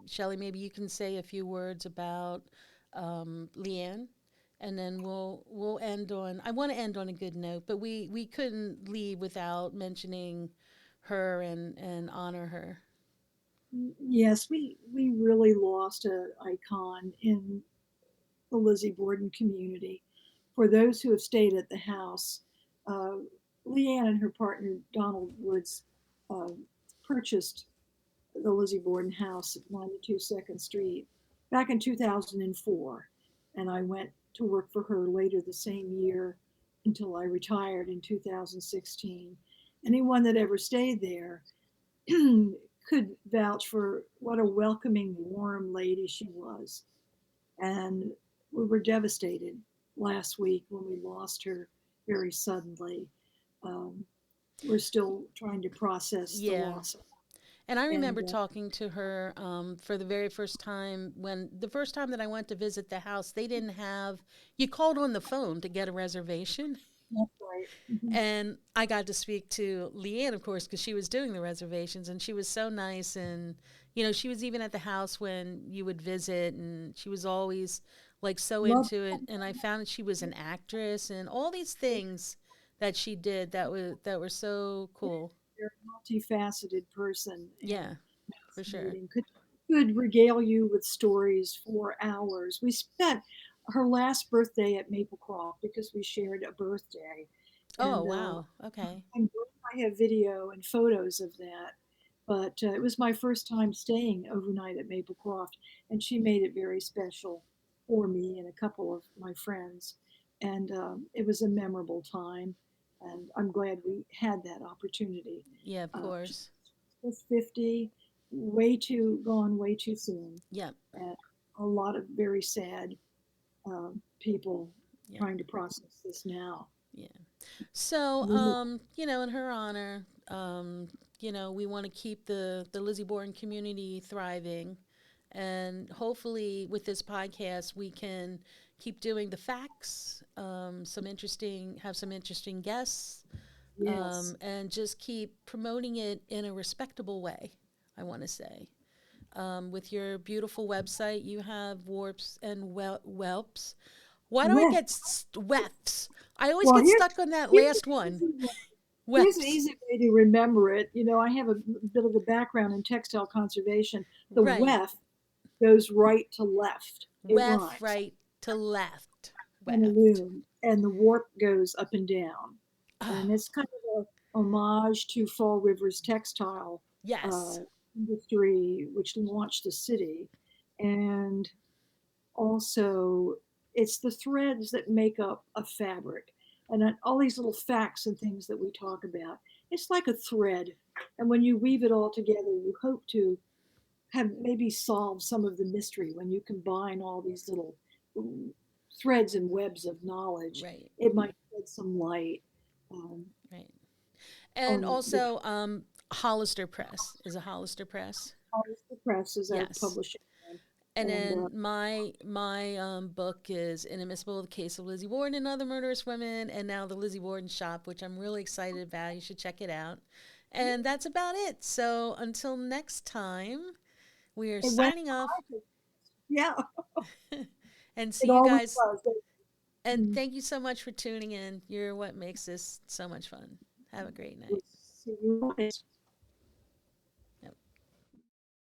Shelley, maybe you can say a few words about Leanne, and then we'll end on. I want to end on a good note, but we couldn't leave without mentioning her and honor her. Yes, we really lost an icon in the Lizzie Borden community. For those who have stayed at the house, uh, Leanne and her partner Donald Woods uh, purchased the Lizzie Borden house at 92 Second Street back in 2004, and I went to work for her later the same year until I retired in 2016. Anyone that ever stayed there could vouch for what a welcoming, warm lady she was. And we were devastated last week when we lost her very suddenly. Um, we're still trying to process the Yeah. loss. And I And remember talking to her for the very first time the first time that I went to visit the house, they didn't have, you called on the phone to get a reservation. that's right. Mhm. And I got to speak to Leanne, of course, because she was doing the reservations, and she was so nice. And, she was even at the house when you would visit, and she was always like so Love into it. And I found that she was an actress and all these things that she did that were so cool. very multifaceted person Yeah, and for sure. fascinating. Could regale you with stories for hours. We spent her last birthday at Maplecroft because we shared a birthday, Oh, and wow. Okay. I'm glad I have video and photos of that. But it was my first time staying overnight at Maplecroft, and she made it very special for me and a couple of my friends. And it was a memorable time, and I'm glad we had that opportunity. Yeah, of She course. was 50, gone way too soon, Yep. and a lot of very sad people Yep. trying to process this now. Yeah. So, We in her honor, we want to keep the Lizzie Borden community thriving, and hopefully, with this podcast, we can keep doing the facts. Have some interesting guests, Yes. and just keep promoting it in a respectable way. I want to say. With your beautiful website, you have warps and whelps. Why do I Well, get wefts? I always well, get stuck on that here's an last one. easy way. Here's an Wefts. easy way to remember it. I have a bit of a background in textile conservation. The Right. weft goes right to left. It Weft, rhymes right to left. on a Weft. loom, and the warp goes up and down. Oh, And it's kind of a homage to Fall River's textile uh, yes. industry, which launched the city. And also, it's the threads that make up a fabric. And then all these little facts and things that we talk about, it's like a thread. And when you weave it all together, you hope to have maybe solve some of the mystery when you combine all these little mm, threads and webs of knowledge. Right. It might shed some light um, Right. And on the also, Hollister Press is a Hollister Press. the press as our Yes. publishing. And And then my book is Inadmissible: The Case of Lizzie Borden and Other Murderous Women, and now the Lizzie Borden Shop, which I'm really excited about. You should check it out. And that's about it. So until next time, we are it went, signing off, yeah, and see it you always guys. was. And thank you so much for tuning in. You're what makes this so much fun. Have a great night. See you.